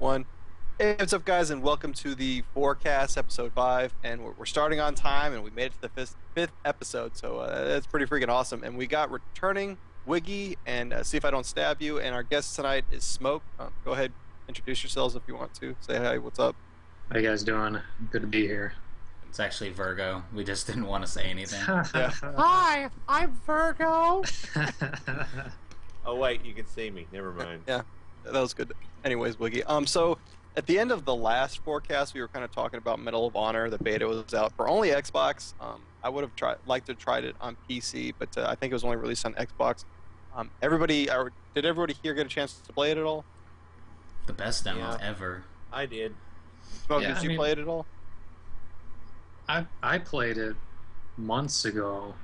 1. Hey, what's up, guys, and welcome to the Forecast episode 5. And we're starting on time, and we made it to the fifth episode, so that's pretty freaking awesome. And we got returning Wiggy and See If I Don't Stab You. And our guest tonight is Smoke. Go ahead, introduce yourselves if you want to. Say hi, what's up? How you guys doing? Good to be here. It's actually Virgo. We just didn't want to say anything. Yeah. Hi, I'm Virgo. Oh wait, you can see me. Never mind. Yeah, that was good. Anyways, Wiggy. So at the end of the last forecast, we were kind of talking about Medal of Honor. The beta was out for only Xbox. I would have liked to have tried it on PC, but I think it was only released on Xbox. Did everybody here get a chance to play it at all? The best demo Yeah. ever. I did. Smoke, Yeah, did I you mean- play it at all? I played it months ago,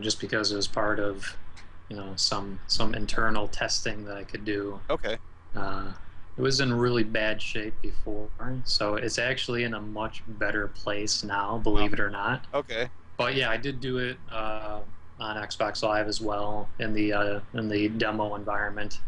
just because it was part of, some internal testing that I could do. Okay. It was in really bad shape before, so it's actually in a much better place now, believe it or not. Okay. But yeah, I did do it on Xbox Live as well in the demo environment.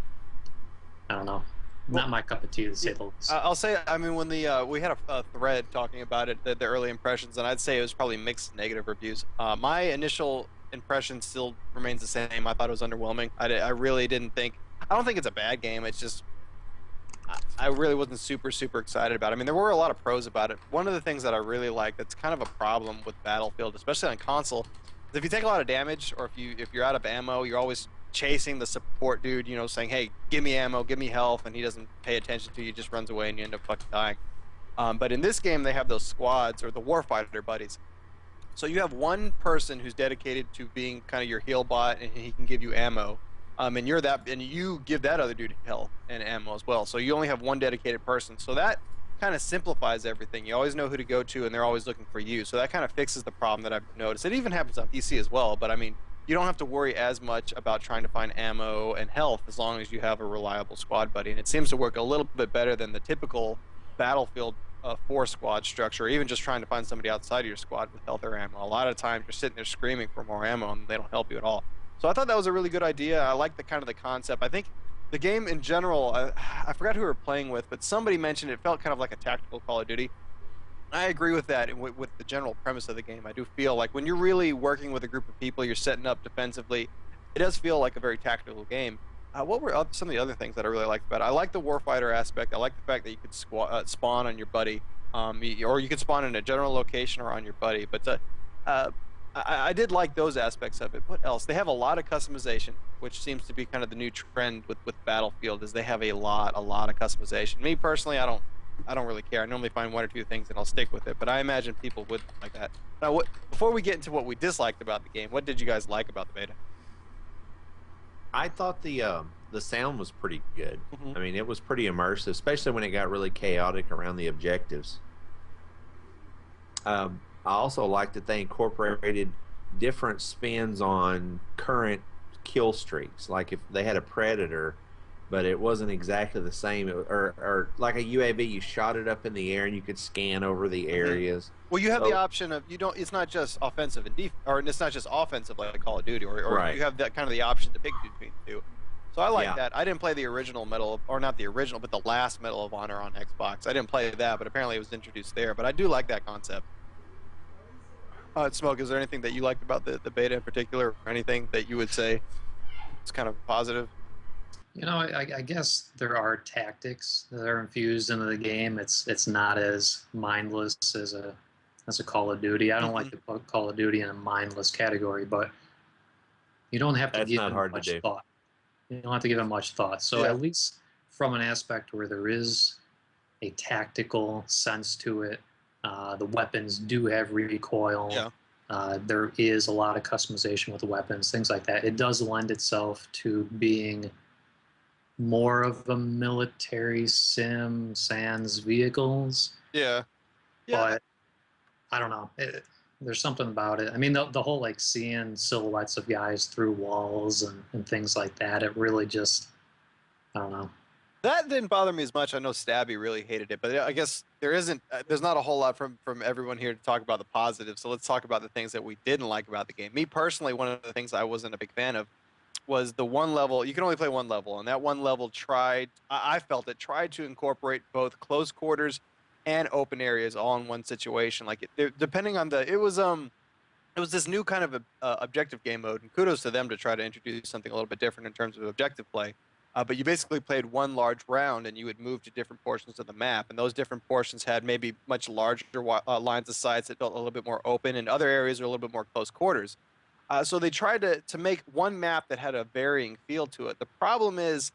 I don't know. Not my cup of tea, to say the least. I'll say, I mean, when we had a thread talking about it, the early impressions, and I'd say it was probably mixed negative reviews. My initial impression still remains the same. I thought it was underwhelming. I really didn't think. I don't think it's a bad game. It's just I really wasn't super excited about it. I mean, there were a lot of pros about it. One of the things that I really like that's kind of a problem with Battlefield, especially on console, is if you take a lot of damage or if you're out of ammo, you're always chasing the support dude, saying, hey, give me ammo, give me health, and he doesn't pay attention to you, just runs away and you end up fucking dying. But in this game, they have those squads, or the warfighter buddies. So you have one person who's dedicated to being kind of your heal bot, and he can give you ammo. And you give that other dude health and ammo as well. So you only have one dedicated person. So that kind of simplifies everything. You always know who to go to, and they're always looking for you. So that kind of fixes the problem that I've noticed. It even happens on PC as well, but I mean, you don't have to worry as much about trying to find ammo and health as long as you have a reliable squad buddy. And it seems to work a little bit better than the typical Battlefield 4 squad structure, or even just trying to find somebody outside of your squad with health or ammo. A lot of times you're sitting there screaming for more ammo and they don't help you at all. So I thought that was a really good idea. I like the concept. I think the game in general, I forgot who we were playing with, but somebody mentioned it felt kind of like a tactical Call of Duty. I agree with that with the general premise of the game. I do feel like when you're really working with a group of people, you're setting up defensively, it does feel like a very tactical game. What were some of the other things that I really liked about it? I like the warfighter aspect. I like the fact that you could spawn on your buddy, or you could spawn in a general location or on your buddy. But I did like those aspects of it. What else? They have a lot of customization, which seems to be kind of the new trend with Battlefield, is they have a lot of customization. Me personally, I don't really care. I normally find one or two things and I'll stick with it, but I imagine people would like that. Now, before we get into what we disliked about the game, what did you guys like about the beta? I thought the sound was pretty good. Mhm. I mean, it was pretty immersive, especially when it got really chaotic around the objectives. I also liked that they incorporated different spins on current kill streaks. Like if they had a predator, but it wasn't exactly the same, or like a UAV, you shot it up in the air and you could scan over the areas. Well, you have So- the option of it's not just offensive and or it's not just offensive like Call of Duty, or Right. you have that kind of the option to pick between the two. So I like Yeah. that. I didn't play the original or not the original, but the last Medal of Honor on Xbox. I didn't play that, but apparently it was introduced there. But I do like that concept. Smoke, is there anything that you liked about the beta in particular, or anything that you would say is kind of positive? I guess there are tactics that are infused into the game. It's not as mindless as a Call of Duty. I don't like to put Call of Duty in a mindless category, but you don't have to That's give not it hard to much do. thought. You don't have to give it much thought. So Yeah. at least from an aspect where there is a tactical sense to it, the weapons do have recoil. Yeah. There is a lot of customization with the weapons, things like that. It does lend itself to being more of a military sim sans vehicles, Yeah. but I don't know. There's something about it. I mean, the whole like seeing silhouettes of guys through walls and things like that, it really just, I don't know. That didn't bother me as much. I know Stabby really hated it, but I guess there's not a whole lot from everyone here to talk about the positives. So let's talk about the things that we didn't like about the game. Me personally, one of the things I wasn't a big fan of was the one level. You can only play one level, and that one level I felt it tried to incorporate both close quarters and open areas all in one situation. Like depending on it was this new kind of objective game mode, and kudos to them to try to introduce something a little bit different in terms of objective play. But you basically played one large round, and you would move to different portions of the map, and those different portions had maybe much larger lines of sights that felt a little bit more open, and other areas are a little bit more close quarters. So they tried to make one map that had a varying feel to it. The problem is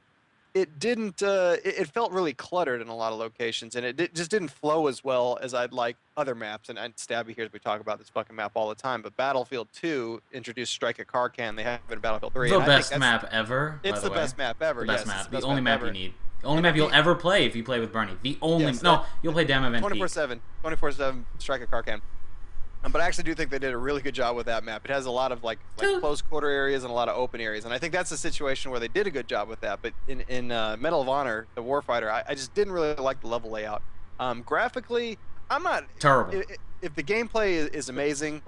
it didn't it felt really cluttered in a lot of locations, and just didn't flow as well as I'd like other maps. And Stabby hears me talk about this fucking map all the time, but Battlefield 2 introduced Strike at Carcan. They have it in Battlefield 3. The and best map ever. It's the best map ever. The best yes, map. the The only map ever. you need. The only map you'll ever play if you play with Bernie. The only Yes, no, you'll play Damn Event 24/7 Strike at Carcan. But I actually do think they did a really good job with that map. It has a lot of like close quarter areas and a lot of open areas, and I think that's a situation where they did a good job with that. But in Medal of Honor, the Warfighter, I just didn't really like the level layout. Graphically, I'm not terrible. If the gameplay is amazing,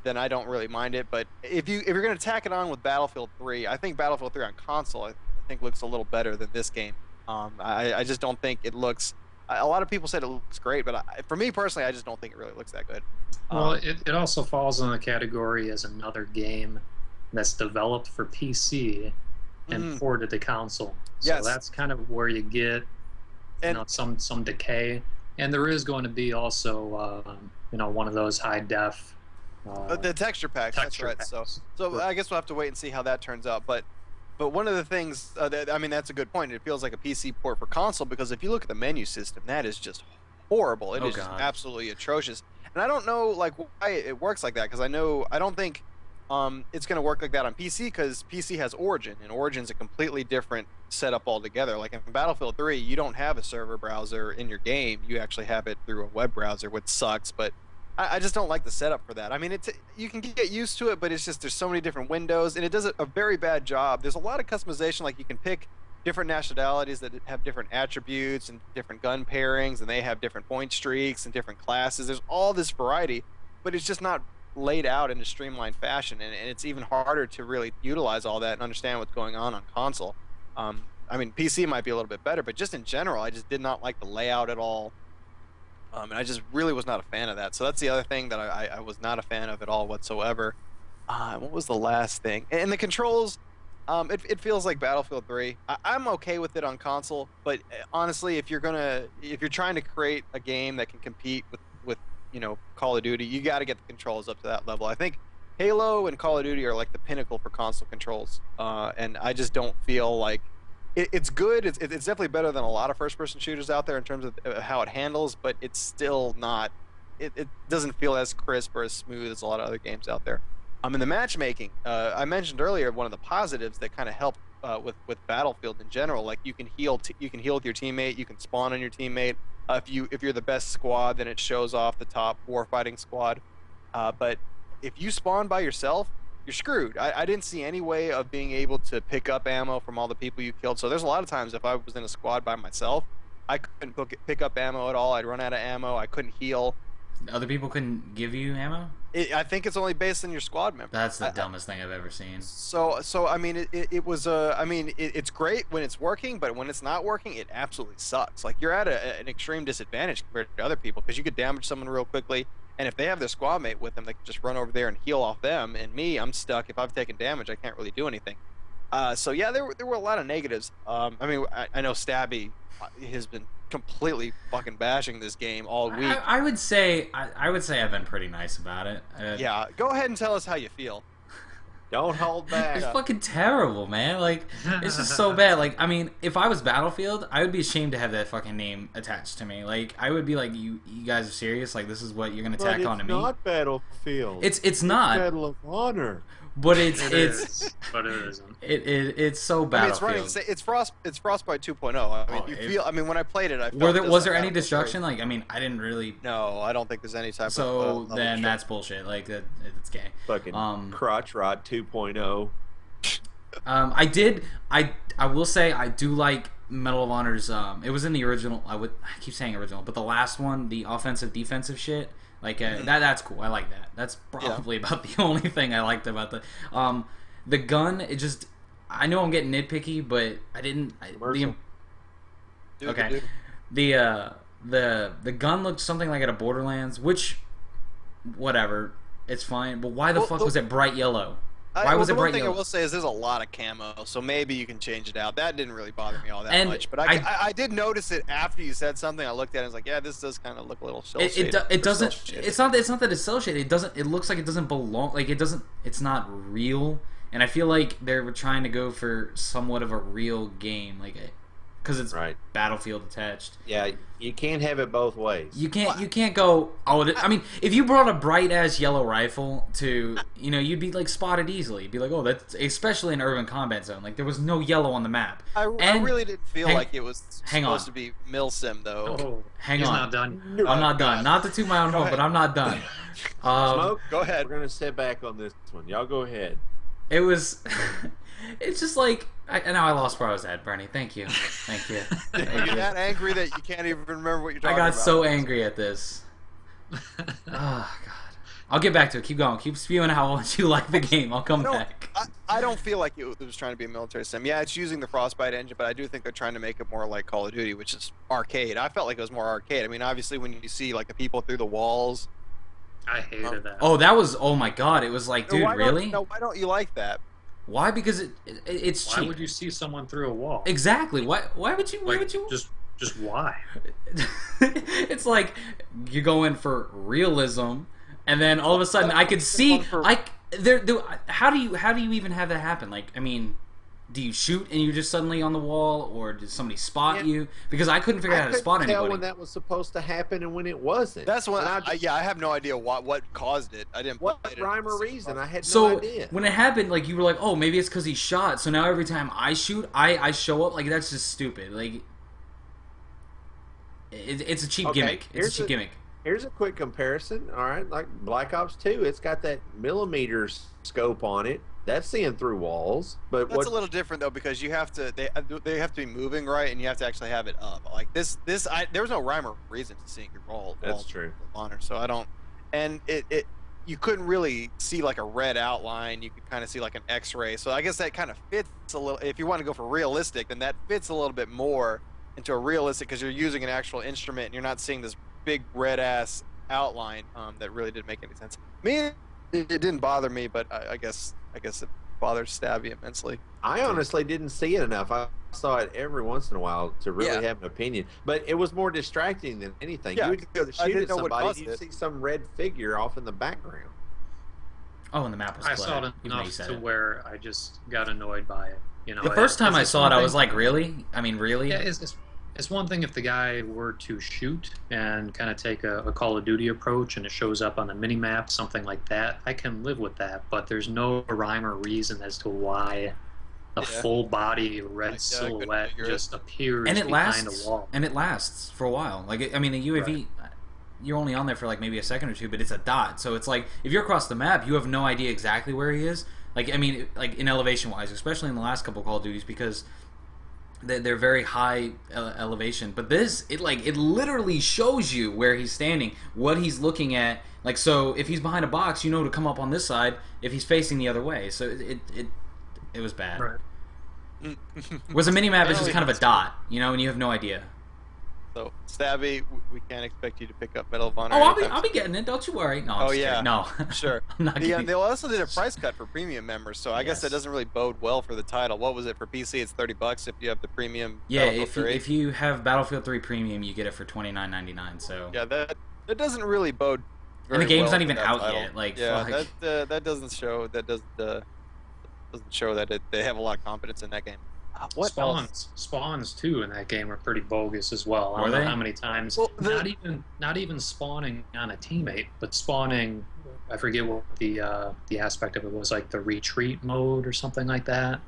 then I don't really mind it. But if you're gonna tack it on with Battlefield 3, I think Battlefield 3 on console I think looks a little better than this game. I just don't think it looks. A lot of people said it looks great, but for me personally, I just don't think it really looks that good. Well, it also falls in the category as another game that's developed for PC and ported to console. So Yes. that's kind of where you get some decay. And there is going to be also one of those high def The texture packs, that's right. packs. So I guess we'll have to wait and see how that turns out. But one of the things, that's a good point. It feels like a PC port for console because if you look at the menu system, that is just horrible. It is just absolutely atrocious. And I don't know like why it works like that because I don't think it's going to work like that on PC because PC has Origin, and Origin's a completely different setup altogether. Like in Battlefield 3, you don't have a server browser in your game. You actually have it through a web browser, which sucks, but I just don't like the setup for that. I mean, you can get used to it, but it's just there's so many different windows, and it does a very bad job. There's a lot of customization, like you can pick different nationalities that have different attributes and different gun pairings, and they have different point streaks and different classes. There's all this variety, but it's just not laid out in a streamlined fashion, and it's even harder to really utilize all that and understand what's going on console. PC might be a little bit better, but just in general, I just did not like the layout at all. And I just really was not a fan of that. So that's the other thing that I was not a fan of at all whatsoever. What was the last thing? And the controls, it feels like Battlefield 3. I'm okay with it on console, but honestly, if you're trying to create a game that can compete with Call of Duty, you got to get the controls up to that level. I think Halo and Call of Duty are like the pinnacle for console controls, and I just don't feel like it's good. It's definitely better than a lot of first-person shooters out there in terms of how it handles, but it's still not. It doesn't feel as crisp or as smooth as a lot of other games out there. In the matchmaking, I mentioned earlier one of the positives that kind of helped with Battlefield in general. Like you can heal with your teammate, you can spawn on your teammate. If you're the best squad, then it shows off the top warfighting squad. But if you spawn by yourself, you're screwed. I didn't see any way of being able to pick up ammo from all the people you killed. So there's a lot of times if I was in a squad by myself, I couldn't pick up ammo at all. I'd run out of ammo. I couldn't heal. Other people couldn't give you ammo? I think it's only based on your squad member. That's the dumbest thing I've ever seen. So I mean, it was it's great when it's working, but when it's not working, it absolutely sucks. Like you're at an extreme disadvantage compared to other people because you could damage someone real quickly. And if they have their squad mate with them, they can just run over there and heal off them. And me, I'm stuck. If I've taken damage, I can't really do anything. So yeah, there were a lot of negatives. I know Stabby has been completely fucking bashing this game all week. I would say I've been pretty nice about it. Yeah, go ahead and tell us how you feel. Don't hold back. It's fucking terrible, man. Like, it's just so bad. Like, I mean, if I was Battlefield, I would be ashamed to have that fucking name attached to me. Like, I would be like, you guys are serious? Like, this is what you're gonna tack on to me? It's not Battlefield. It's not. Medal of Honor. But It is, but it isn't. It's so Battlefield. It's Frostbite 2.0. I mean, when I played it, I felt was there any destruction? Like, I mean, I didn't really. No, I don't think there's any type of. So then that's bullshit. Like it's gay. Fucking crotch rot 2.0. I will say I do like Medal of Honor's. It was in the original. I keep saying original, but the last one, the offensive defensive shit. Like that's cool. I like that. That's probably about the only thing I liked about the gun. I know I'm getting nitpicky, but I didn't. Commercial. Okay. The gun looked something like at a Borderlands, which, whatever, it's fine. But why the fuck was it bright yellow? Why was it bright The one thing yellow? I will say is there's a lot of camo, so maybe you can change it out. That didn't really bother me all that And much. But I did notice it after you said something. I looked at it and was like, yeah, this does kind of look a little cel shaded. It doesn't. It's not that it's cel shaded. It doesn't. It looks like it doesn't belong. Like it doesn't. It's not real. And I feel like they were trying to go for somewhat of a real game, like because it's Right. Battlefield attached. Yeah, you can't have it both ways. You can't go. I mean, if you brought a bright ass yellow rifle to, you'd be like spotted easily. You'd be like, oh, that's especially in urban combat zone. Like there was no yellow on the map. I really didn't feel like it was hang on. supposed to be milsim though. Oh, Hang on. not done. I'm not done. Not to toot my own horn, but I'm not done. Smoke, Go ahead. We're gonna sit back on this one. Y'all go ahead. It was. It's just like now I lost where I was at, Bernie. Thank you. You're that angry that you can't even remember what you're talking I about. got so angry at this. Oh God. I'll get back to it. Keep going. Keep spewing how much you like the game. I'll come back. I don't feel like it was trying to be a military sim. Yeah, it's using the Frostbite engine, but I do think they're trying to make it more like Call of Duty, which is arcade. I felt like it was more arcade. I mean, obviously, when you see like the people through the walls. I hated that. Oh, that was. Oh my God. It was like, dude, really? Why don't you like that? Why? Because it's cheap. Why would you see someone through a wall? Exactly. Why would you? Why Like, would you? Just why? It's like you go in for realism, and then all of a sudden I could see how do you even have that happen? Like, I mean, do you shoot and you're just suddenly on the wall, or did somebody spot you? Because I couldn't figure out how to spot I couldn't tell anybody. when that was supposed to happen and when it wasn't. That's when And I have no idea what caused it. I didn't. what play it rhyme or reason? I had no So idea. when it happened, like you were like, oh, maybe it's because he shot. So now every time I shoot, I show up. Like that's just stupid. Like it's a cheap gimmick. It's a cheap gimmick. Here's a quick comparison. All right, like Black Ops 2, it's got that millimeter scope on it. That's seeing through walls. But That's a little different though because you have to they have to be moving right and you have to actually have it up. Like there was no rhyme or reason to seeing your wall. That's true. Honor, so I don't, and it you couldn't really see like a red outline. You could kind of see like an X-ray. So I guess that kind of fits a little. If you want to go for realistic, then that fits a little bit more into a realistic because you're using an actual instrument and you're not seeing this big red ass outline that really didn't make any sense. It didn't bother me, but I guess it bothers Stabby immensely. I honestly didn't see it enough. I saw it every once in a while to really have an opinion. But it was more distracting than anything. Yeah, You would go to I shoot didn't at know what somebody, caused you'd it. see some red figure off in the background. Oh, and the map was I cluttered. saw it Even though you enough said to it. where I just got annoyed by it. You know, The first time I it's saw it, one I was thing- like, really? I mean, really? Yeah, it's one thing if the guy were to shoot and kind of take a Call of Duty approach and it shows up on the mini-map, something like that. I can live with that, but there's no rhyme or reason as to why a full body red silhouette just appears And it behind lasts. a wall. And it lasts for a while. Like, I mean, a UAV, you're only on there for like maybe a second or two, but it's a dot. So it's like, if you're across the map, you have no idea exactly where he is. Like, I mean, like in elevation-wise, especially in the last couple Call of Duties, because they're very high elevation, but it literally shows you where he's standing, what he's looking at. Like, so if he's behind a box, you know to come up on this side. If he's facing the other way, so it was bad. Right. Whereas a minimap is just kind of a dot, and you have no idea. So Stabby, we can't expect you to pick up Medal of Honor. Oh, anytime I'll be getting it. Don't you worry. No, I'm just kidding. No, sure. I'm not kidding. They also did a price cut for premium members, so I guess that doesn't really bode well for the title. What was it for PC? It's $30 if you have the premium. Yeah, Battlefield 3. if you have Battlefield 3 Premium, you get it for $29.99. So yeah, that doesn't really bode. And Very the game's well not for even that out title. yet. Like, yeah, fuck. that doesn't show. That doesn't show that they have a lot of confidence in that game. What else? Spawns too in that game are pretty bogus as well. I don't know how many times. Well, not even spawning on a teammate, but spawning. I forget what the aspect of it was, like the retreat mode or something like that.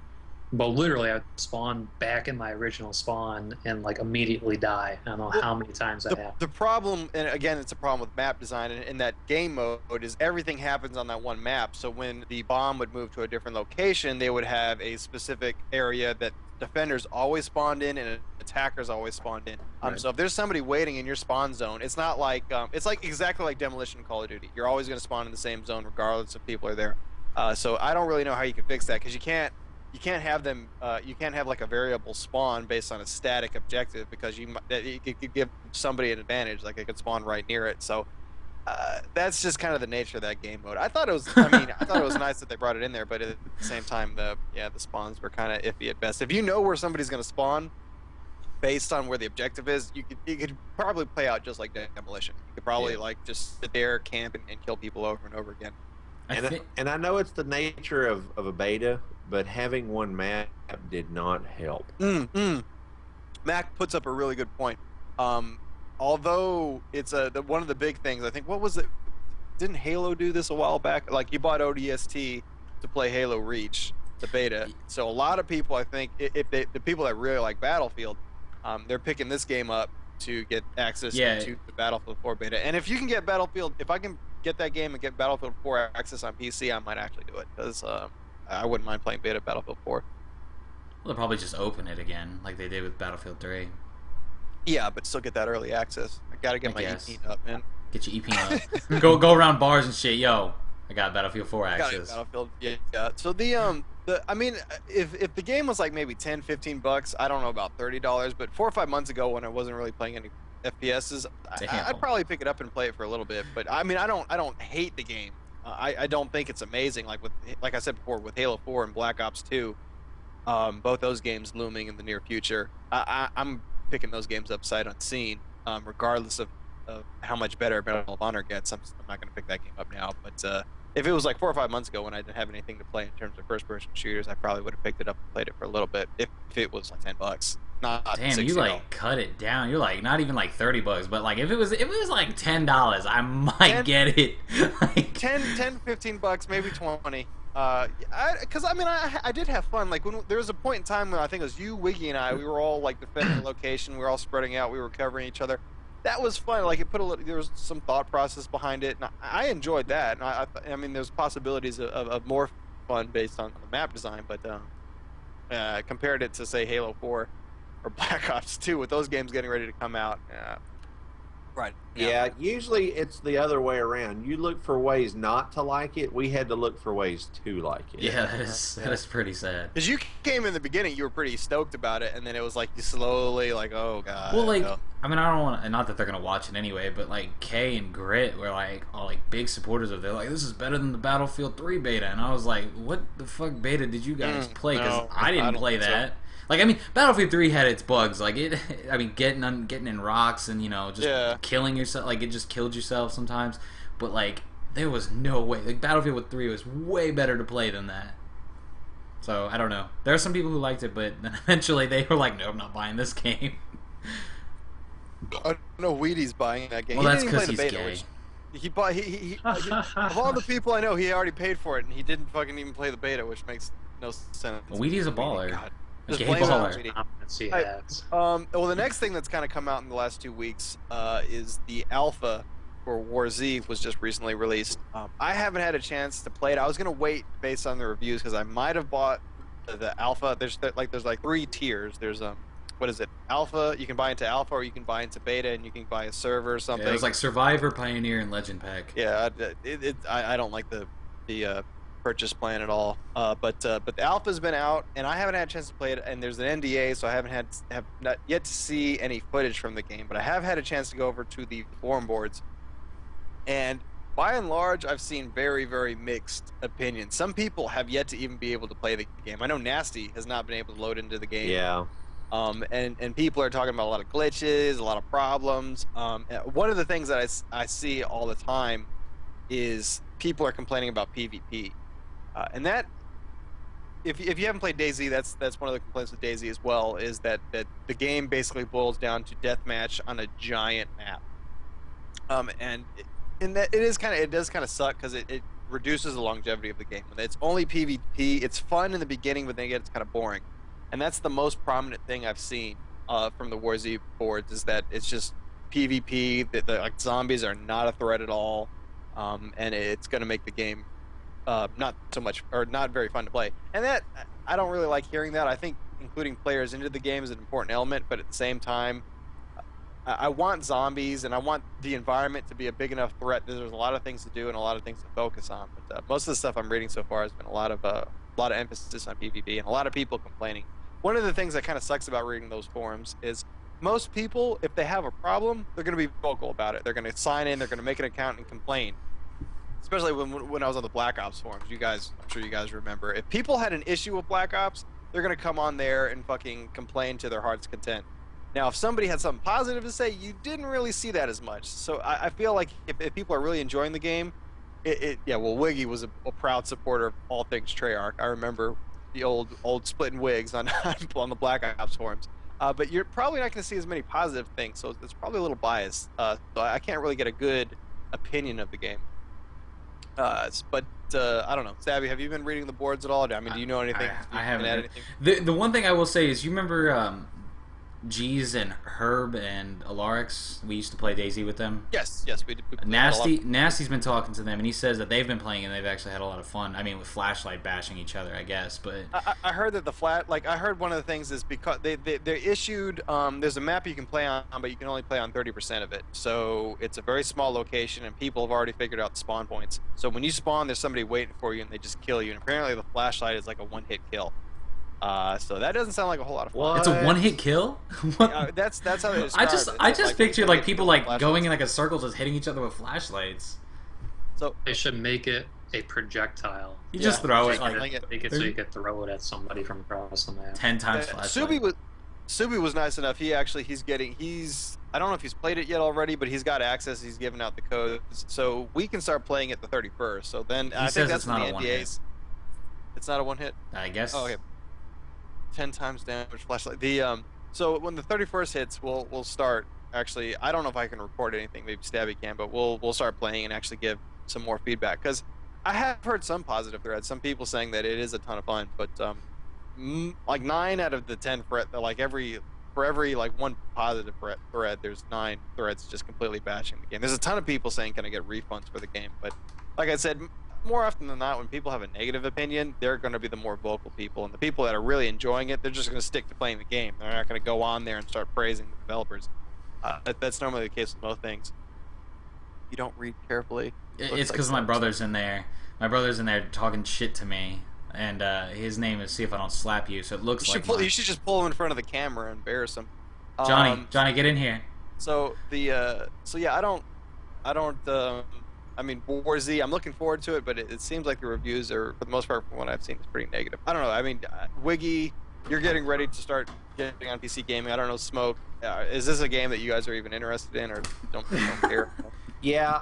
But literally, I spawn back in my original spawn and like immediately die. I don't know how many times that happened. The problem, and again, it's a problem with map design in that game mode, is everything happens on that one map. So when the bomb would move to a different location, they would have a specific area that defenders always spawned in and attackers always spawned in. Right. So if there's somebody waiting in your spawn zone, it's not like it's like exactly like Demolition in Call of Duty. You're always going to spawn in the same zone regardless if people are there. So I don't really know how you can fix that because you can't you can't have them. You can't have like a variable spawn based on a static objective because it could give somebody an advantage. Like it could spawn right near it. So that's just kind of the nature of that game mode. I thought it was. I mean, I thought it was nice that they brought it in there, but at the same time, the spawns were kind of iffy at best. If you know where somebody's going to spawn based on where the objective is, you could probably play out just like Demolition. You could probably like just sit there, camp, and kill people over and over again. And I know it's the nature of a beta, but having one map did not help. Mac puts up a really good point. Although it's one of the big things, I think, what was it? Didn't Halo do this a while back? Like you bought ODST to play Halo Reach, the beta. So a lot of people, I think, the people that really like Battlefield, they're picking this game up to get access to the Battlefield 4 beta. And if you can get Battlefield, if I can get that game and get Battlefield 4 access on PC, I might actually do it because I wouldn't mind playing beta Battlefield 4. Well, they'll probably just open it again like they did with Battlefield 3. Yeah, but still get that early access. I gotta get my EP up, man. Get your EP up. go around bars and shit. Yo, I got Battlefield 4 access. Battlefield, yeah. So I mean, if the game was like maybe $10-15, I don't know about $30, but 4 or 5 months ago when I wasn't really playing any FPSs, I'd probably pick it up and play it for a little bit. But I mean, I don't hate the game. I don't think it's amazing. Like I said before, with Halo 4 and Black Ops 2, both those games looming in the near future. I'm picking those games up sight unseen, regardless of how much better Medal of Honor gets. I'm not going to pick that game up now. But if it was like 4 or 5 months ago when I didn't have anything to play in terms of first-person shooters, I probably would have picked it up and played it for a little bit. If it was like $10, not damn, $60. you like cut it down. You're like not even like $30, but like if it was like $10, I might get it. Like 10, $15, maybe 20. Because I mean, I did have fun. Like when there was a point in time when I think it was you, Wiggy, and I. We were all like defending the location. We were all spreading out. We were covering each other. That was fun. Like it put there was some thought process behind it, and I enjoyed that. And I mean, there's possibilities of more fun based on the map design, but compared it to say Halo 4 or Black Ops 2, with those games getting ready to come out. Right. Yeah, usually it's the other way around. You look for ways not to like it. We had to look for ways to like it. Yeah, that is pretty sad. Because you came in the beginning, you were pretty stoked about it, and then it was like you slowly like, oh god. Well, like, I mean, I don't want to, not that they're gonna watch it anyway, but like Kay and Grit were like all like big supporters of it. They're like, this is better than the Battlefield 3 beta, and I was like, what the fuck beta did you guys play? Because I didn't play that. So. Like, I mean, Battlefield 3 had its bugs. Like, I mean, getting in rocks and, you know, just killing yourself. Like, it just killed yourself sometimes. But, like, there was no way. Like, Battlefield 3 was way better to play than that. So, I don't know. There are some people who liked it, but then eventually they were like, no, I'm not buying this game. I know Wheaty's buying that game. Well, that's because he's gay. Of all the people I know, he already paid for it, and he didn't fucking even play the beta, which makes no sense. Well, Wheaty's a baller. God. Just blame baller. Well, the next thing that's kind of come out in the last 2 weeks is the alpha for War Z was just recently released. I haven't had a chance to play it. I was gonna wait based on the reviews because I might have bought the alpha. There's like 3 tiers. There's what is it? Alpha. You can buy into alpha, or you can buy into beta, and you can buy a server or something. Yeah, it was like Survivor, Pioneer, and Legend Pack. Yeah, I don't like the purchase plan at all. But the alpha's been out, and I haven't had a chance to play it. And there's an NDA, so I have not yet to see any footage from the game. But I have had a chance to go over to the forum boards, and by and large, I've seen very, very mixed opinions. Some people have yet to even be able to play the game. I know Nasty has not been able to load into the game. Yeah. And people are talking about a lot of glitches, a lot of problems. One of the things that I see all the time is people are complaining about PvP. And that, if you haven't played DayZ, that's one of the complaints with DayZ as well, is that the game basically boils down to deathmatch on a giant map. And that it does kind of suck because it reduces the longevity of the game. When it's only PvP, it's fun in the beginning, but then it's kind of boring. And that's the most prominent thing I've seen from the War Z boards, is that it's just PvP. Like zombies are not a threat at all, and it's going to make the game not so much, or not very fun to play. And that, I don't really like hearing that. I think including players into the game is an important element, but at the same time, I want zombies, and I want the environment to be a big enough threat that there's a lot of things to do and a lot of things to focus on. But most of the stuff I'm reading so far has been a lot of a lot of emphasis on PvP and a lot of people complaining. One of the things that kind of sucks about reading those forums is most people, if they have a problem, they're going to be vocal about it. They're going to sign in, they're going to make an account and complain. Especially when I was on the Black Ops forums, I'm sure you guys remember. If people had an issue with Black Ops, they're going to come on there and fucking complain to their heart's content. Now, if somebody had something positive to say, you didn't really see that as much. So I feel like if people are really enjoying the game, Wiggy was a proud supporter of all things Treyarch. I remember the old splitting wigs on on the Black Ops forums. But you're probably not going to see as many positive things, so it's probably a little biased. So I can't really get a good opinion of the game. I don't know. Stabby, have you been reading the boards at all? I mean, do you know anything? I haven't. The one thing I will say is, you remember G's and Herb and Alarix? We used to play DayZ with them. Yes, we did. Nasty's been talking to them, and he says that they've been playing and they've actually had a lot of fun. I mean, with flashlight bashing each other, I guess. But I heard that I heard one of the things is because they issued there's a map you can play on, but you can only play on 30% of it. So it's a very small location, and people have already figured out the spawn points. So when you spawn, there's somebody waiting for you, and they just kill you. And apparently, the flashlight is like a one-hit kill. So that doesn't sound like a whole lot of fun. What? It's a one-hit kill. That's how they describe it. I just pictured like people like going in like a circle, just hitting each other with flashlights. So they should make it a projectile. You just throw it Make it so you could throw it at somebody from across the map. 10 times flashlight. Subi was nice enough. He's I don't know if he's played it yet already, but he's got access. He's given out the codes, so we can start playing it the 31st. So then I think that's when the NDAs. It's not a one hit. I guess. Oh, okay. 10 times damage flashlight. So when the 31st hits, we'll start. Actually, I don't know if I can record anything. Maybe Stabby can, but we'll start playing and actually give some more feedback, because I have heard some positive threads. Some people saying that it is a ton of fun, but like 9 out of the 10 for every like one positive thread, there's 9 threads just completely bashing the game. There's a ton of people saying, "Can I get refunds for the game?" But like I said, more often than not, when people have a negative opinion, they're going to be the more vocal people, and the people that are really enjoying it, they're just going to stick to playing the game. They're not going to go on there and start praising the developers. That's normally the case with most things. You don't read carefully. It's because my brother's in there. My brother's in there talking shit to me, and his name is "See If I Don't Slap You." So it looks you should just pull him in front of the camera and embarrass him. Johnny, get in here. So I mean, War Z, I'm looking forward to it, but it seems like the reviews are, for the most part, from what I've seen, is pretty negative. I don't know. I mean, Wiggy, you're getting ready to start getting on PC gaming. I don't know, Smoke. Is this a game that you guys are even interested in, or don't care? Yeah,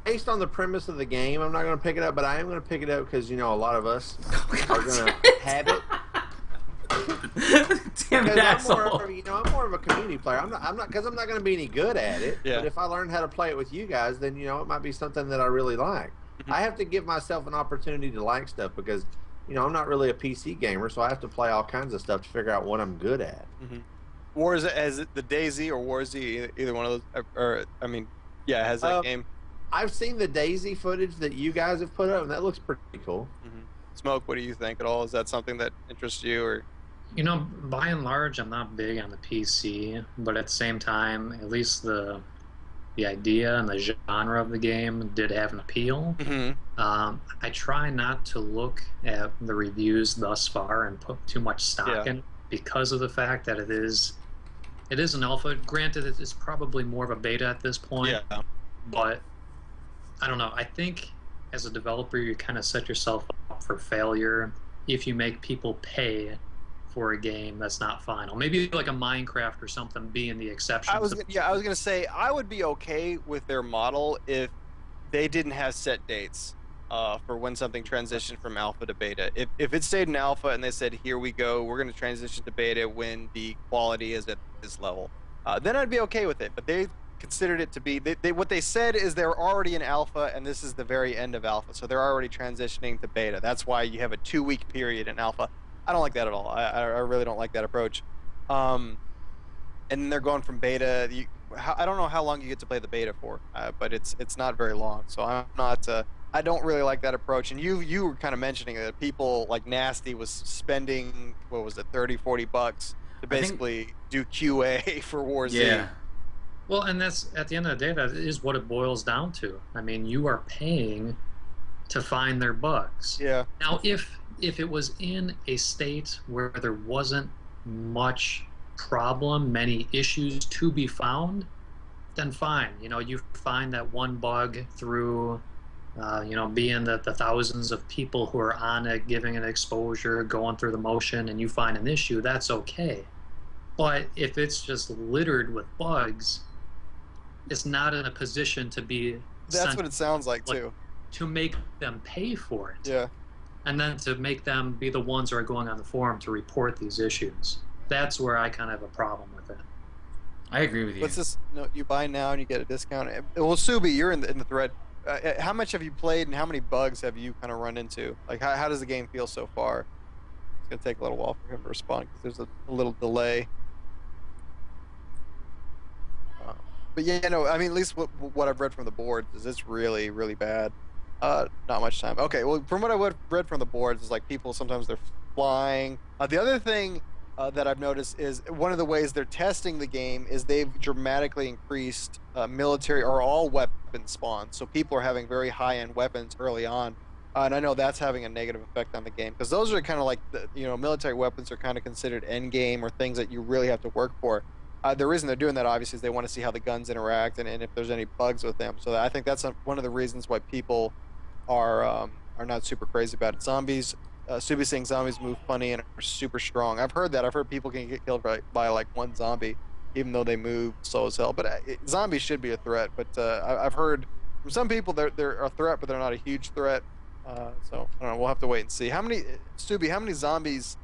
based on the premise of the game, I'm not going to pick it up, but I am going to pick it up because, a lot of us are going to have it. Damn it, asshole. I'm more of a community player. I'm not going to be any good at it. Yeah. But if I learn how to play it with you guys, then it might be something that I really like. Mm-hmm. I have to give myself an opportunity to like stuff because I'm not really a PC gamer, so I have to play all kinds of stuff to figure out what I'm good at. Mm-hmm. Has it the DayZ or War Z, either one of those? Has that game? I've seen the DayZ footage that you guys have put up, and that looks pretty cool. Mm-hmm. Smoke, what do you think at all? Is that something that interests you, or? By and large, I'm not big on the PC, but at the same time, at least the idea and the genre of the game did have an appeal. Mm-hmm. I try not to look at the reviews thus far and put too much stock in, because of the fact that it is an alpha. Granted, it's probably more of a beta at this point. Yeah. But I don't know. I think as a developer, you kind of set yourself up for failure if you make people pay for a game that's not final. Maybe like a Minecraft or something being the exception. I was gonna say I would be okay with their model if they didn't have set dates for when something transitioned from alpha to beta. If it stayed in alpha and they said, "Here we go, we're going to transition to beta when the quality is at this level," then I'd be okay with it. But they considered it to be what they said is they're already in alpha and this is the very end of alpha, so they're already transitioning to beta. That's why you have a 2-week period in alpha. I don't like that at all. I really don't like that approach. And they're going from beta. I don't know how long you get to play the beta for, but it's not very long. So I'm not. I don't really like that approach. And you were kind of mentioning that people like Nasty was spending, what was it, $30-$40 to basically do QA for War Z. Yeah. Well, and that's, at the end of the day, that is what it boils down to. I mean, you are paying to find their bugs. Yeah. Now, if it was in a state where there wasn't much problem, many issues to be found, then fine. You know, you find that one bug through, being the thousands of people who are on it, giving it exposure, going through the motion, and you find an issue, that's okay. But if it's just littered with bugs, it's not in a position to be That's what it sounds like too. to make them pay for it. Yeah. And then to make them be the ones who are going on the forum to report these issues. That's where I kind of have a problem with it. I agree with you. What's this? No, you buy now and you get a discount. Well, Subi, you're in the thread. How much have you played, and how many bugs have you kind of run into? Like, how does the game feel so far? It's gonna take a little while for him to respond because there's a little delay. But yeah, no, I mean, at least what I've read from the boards is it's really, really bad. Not much time. Okay, well, from what I read from the boards is like people sometimes they're flying. The other thing that I've noticed is one of the ways they're testing the game is they've dramatically increased military or all weapon spawns. So people are having very high-end weapons early on. And I know that's having a negative effect on the game because those are kind of like, military weapons are kind of considered end game or things that you really have to work for. The reason they're doing that, obviously, is they want to see how the guns interact and if there's any bugs with them. So I think that's one of the reasons why people are not super crazy about it. Zombies, Subi saying zombies move funny and are super strong. I've heard that. I've heard people can get killed by like one zombie, even though they move slow as hell. But zombies should be a threat. But I've heard from some people they're a threat, but they're not a huge threat. So I don't know. We'll have to wait and see. Subi, how many zombies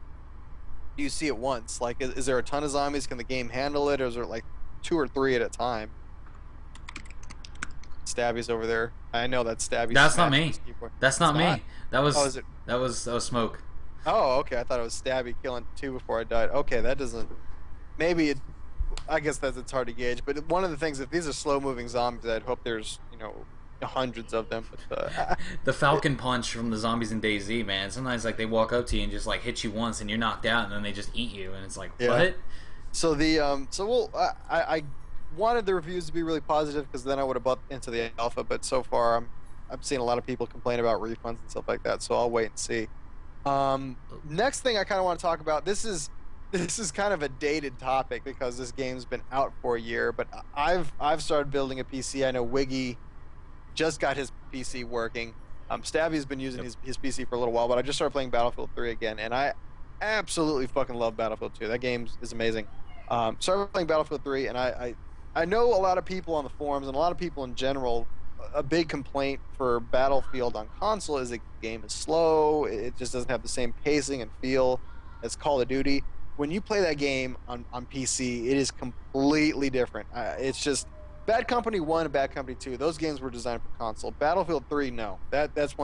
do you see at once? Like, is there a ton of zombies? Can the game handle it, or is there like 2 or 3 at a time? Stabby's over there. I know that's Stabby. That's not me. That's not me. That was that was Smoke. Oh, okay. I thought it was Stabby killing 2 before I died. Okay, that doesn't. Maybe it. I guess it's hard to gauge. But one of the things, if these are slow-moving zombies, I'd hope there's hundreds of them. But, the Falcon Punch from the zombies in DayZ, man. Sometimes like they walk up to you and just like hit you once, and you're knocked out, and then they just eat you, and it's like what? So I wanted the reviews to be really positive because then I would have bought into the alpha. But so far, I'm seeing a lot of people complain about refunds and stuff like that. So I'll wait and see. Next thing I kind of want to talk about. This is kind of a dated topic because this game's been out for a year. But I've started building a PC. I know Wiggy just got his PC working. Stabby's been using his PC for a little while, but I just started playing Battlefield 3 again, and I absolutely fucking love Battlefield 2. That game is amazing. Started playing Battlefield 3, and I know a lot of people on the forums and a lot of people in general, a big complaint for Battlefield on console is the game is slow. It just doesn't have the same pacing and feel as Call of Duty. When you play that game on PC, it is completely different. It's just Bad Company 1 and Bad Company 2, those games were designed for console. Battlefield 3, no. That's 100%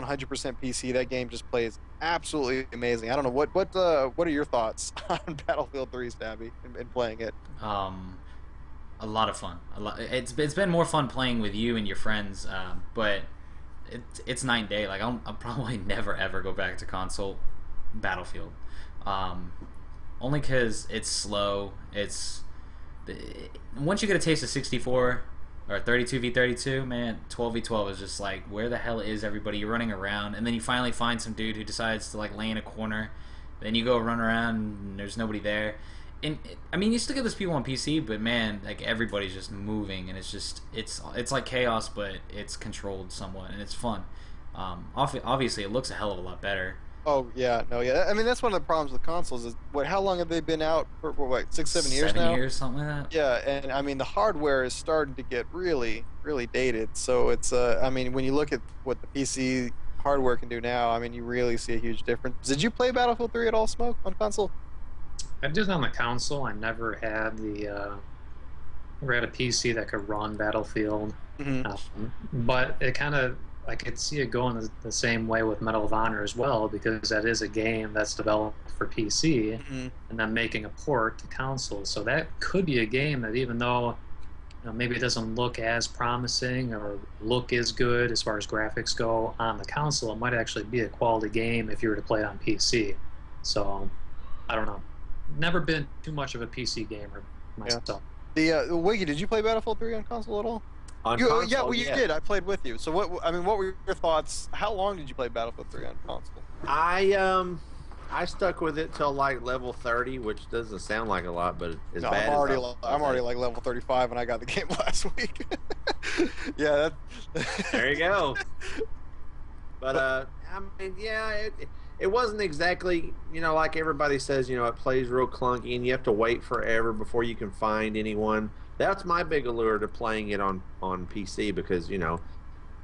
PC. That game just plays absolutely amazing. I don't know, what are your thoughts on Battlefield 3, Stabby, and playing it? A lot of fun. It's been more fun playing with you and your friends, but it's night and day. Like I'll probably never ever go back to console Battlefield, only because it's slow. Once you get a taste of 64 or 32v32, man, 12v12 is just like, where the hell is everybody? You're running around, and then you finally find some dude who decides to like lay in a corner. Then you go run around, and there's nobody there. And I mean, you still get those people on PC, but man, like everybody's just moving, and it's like chaos, but it's controlled somewhat, and it's fun. Obviously, it looks a hell of a lot better. Oh yeah, no, yeah. I mean, that's one of the problems with consoles is how long have they been out for? What, 6-7 years now? 7 years, something like that. Yeah, and I mean the hardware is starting to get really, really dated. So it's I mean, when you look at what the PC hardware can do now, I mean, you really see a huge difference. Did you play Battlefield 3 at all, Smoke, on console? I did on the console. I never had never had a PC that could run Battlefield. But it kind of, I could see it going the same way with Medal of Honor as well, because that is a game that's developed for PC and then making a port to console. So that could be a game that, even though maybe it doesn't look as promising or look as good as far as graphics go on the console, it might actually be a quality game if you were to play it on PC. So I don't know. Never been too much of a PC gamer myself. The Wiggy, did you play Battlefield 3 on console at all? On Yeah, console, well, you yeah. did. I played with you. So what were your thoughts? How long did you play Battlefield 3 on console? I stuck with it till like level 30, which doesn't sound like a lot, but as No, bad I'm as already I I'm was at already it. like level 35, and I got the game last week. Yeah, There you go. But But I mean, yeah, it wasn't exactly, like everybody says, it plays real clunky and you have to wait forever before you can find anyone. That's my big allure to playing it on PC because,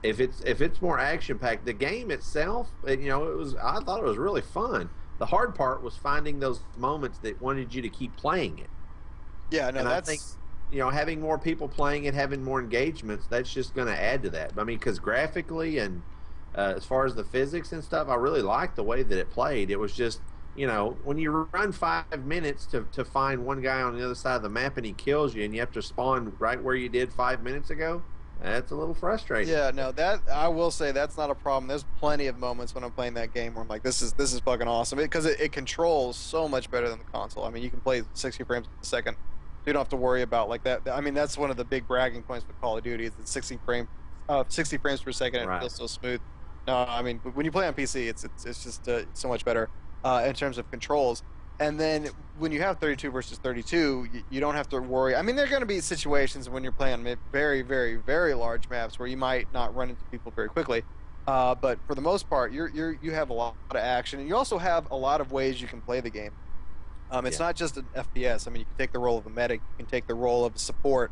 if it's more action packed, the game itself, I thought it was really fun. The hard part was finding those moments that wanted you to keep playing it. yeah, no, And I think, that's having more people playing it, having more engagements, that's just going to add to that. I mean, because graphically and as far as the physics and stuff, I really liked the way that it played. It was just, when you run 5 minutes to find one guy on the other side of the map and he kills you and you have to spawn right where you did 5 minutes ago, that's a little frustrating. yeah, no, that I will say that's not a problem. There's plenty of moments when I'm playing that game where I'm like, this is fucking awesome because it controls so much better than the console. I mean, you can play 60 frames a second. You don't have to worry about like that. I mean, that's one of the big bragging points with Call of Duty is that 60 frames per second and it Right. feels so smooth. No, I mean, when you play on PC, it's just so much better in terms of controls. And then when you have 32 versus 32, you don't have to worry. I mean, there are going to be situations when you're playing on very, very, very large maps where you might not run into people very quickly. But for the most part, you have a lot of action, and you also have a lot of ways you can play the game. It's Yeah. not just an FPS. I mean, you can take the role of a medic, you can take the role of a support.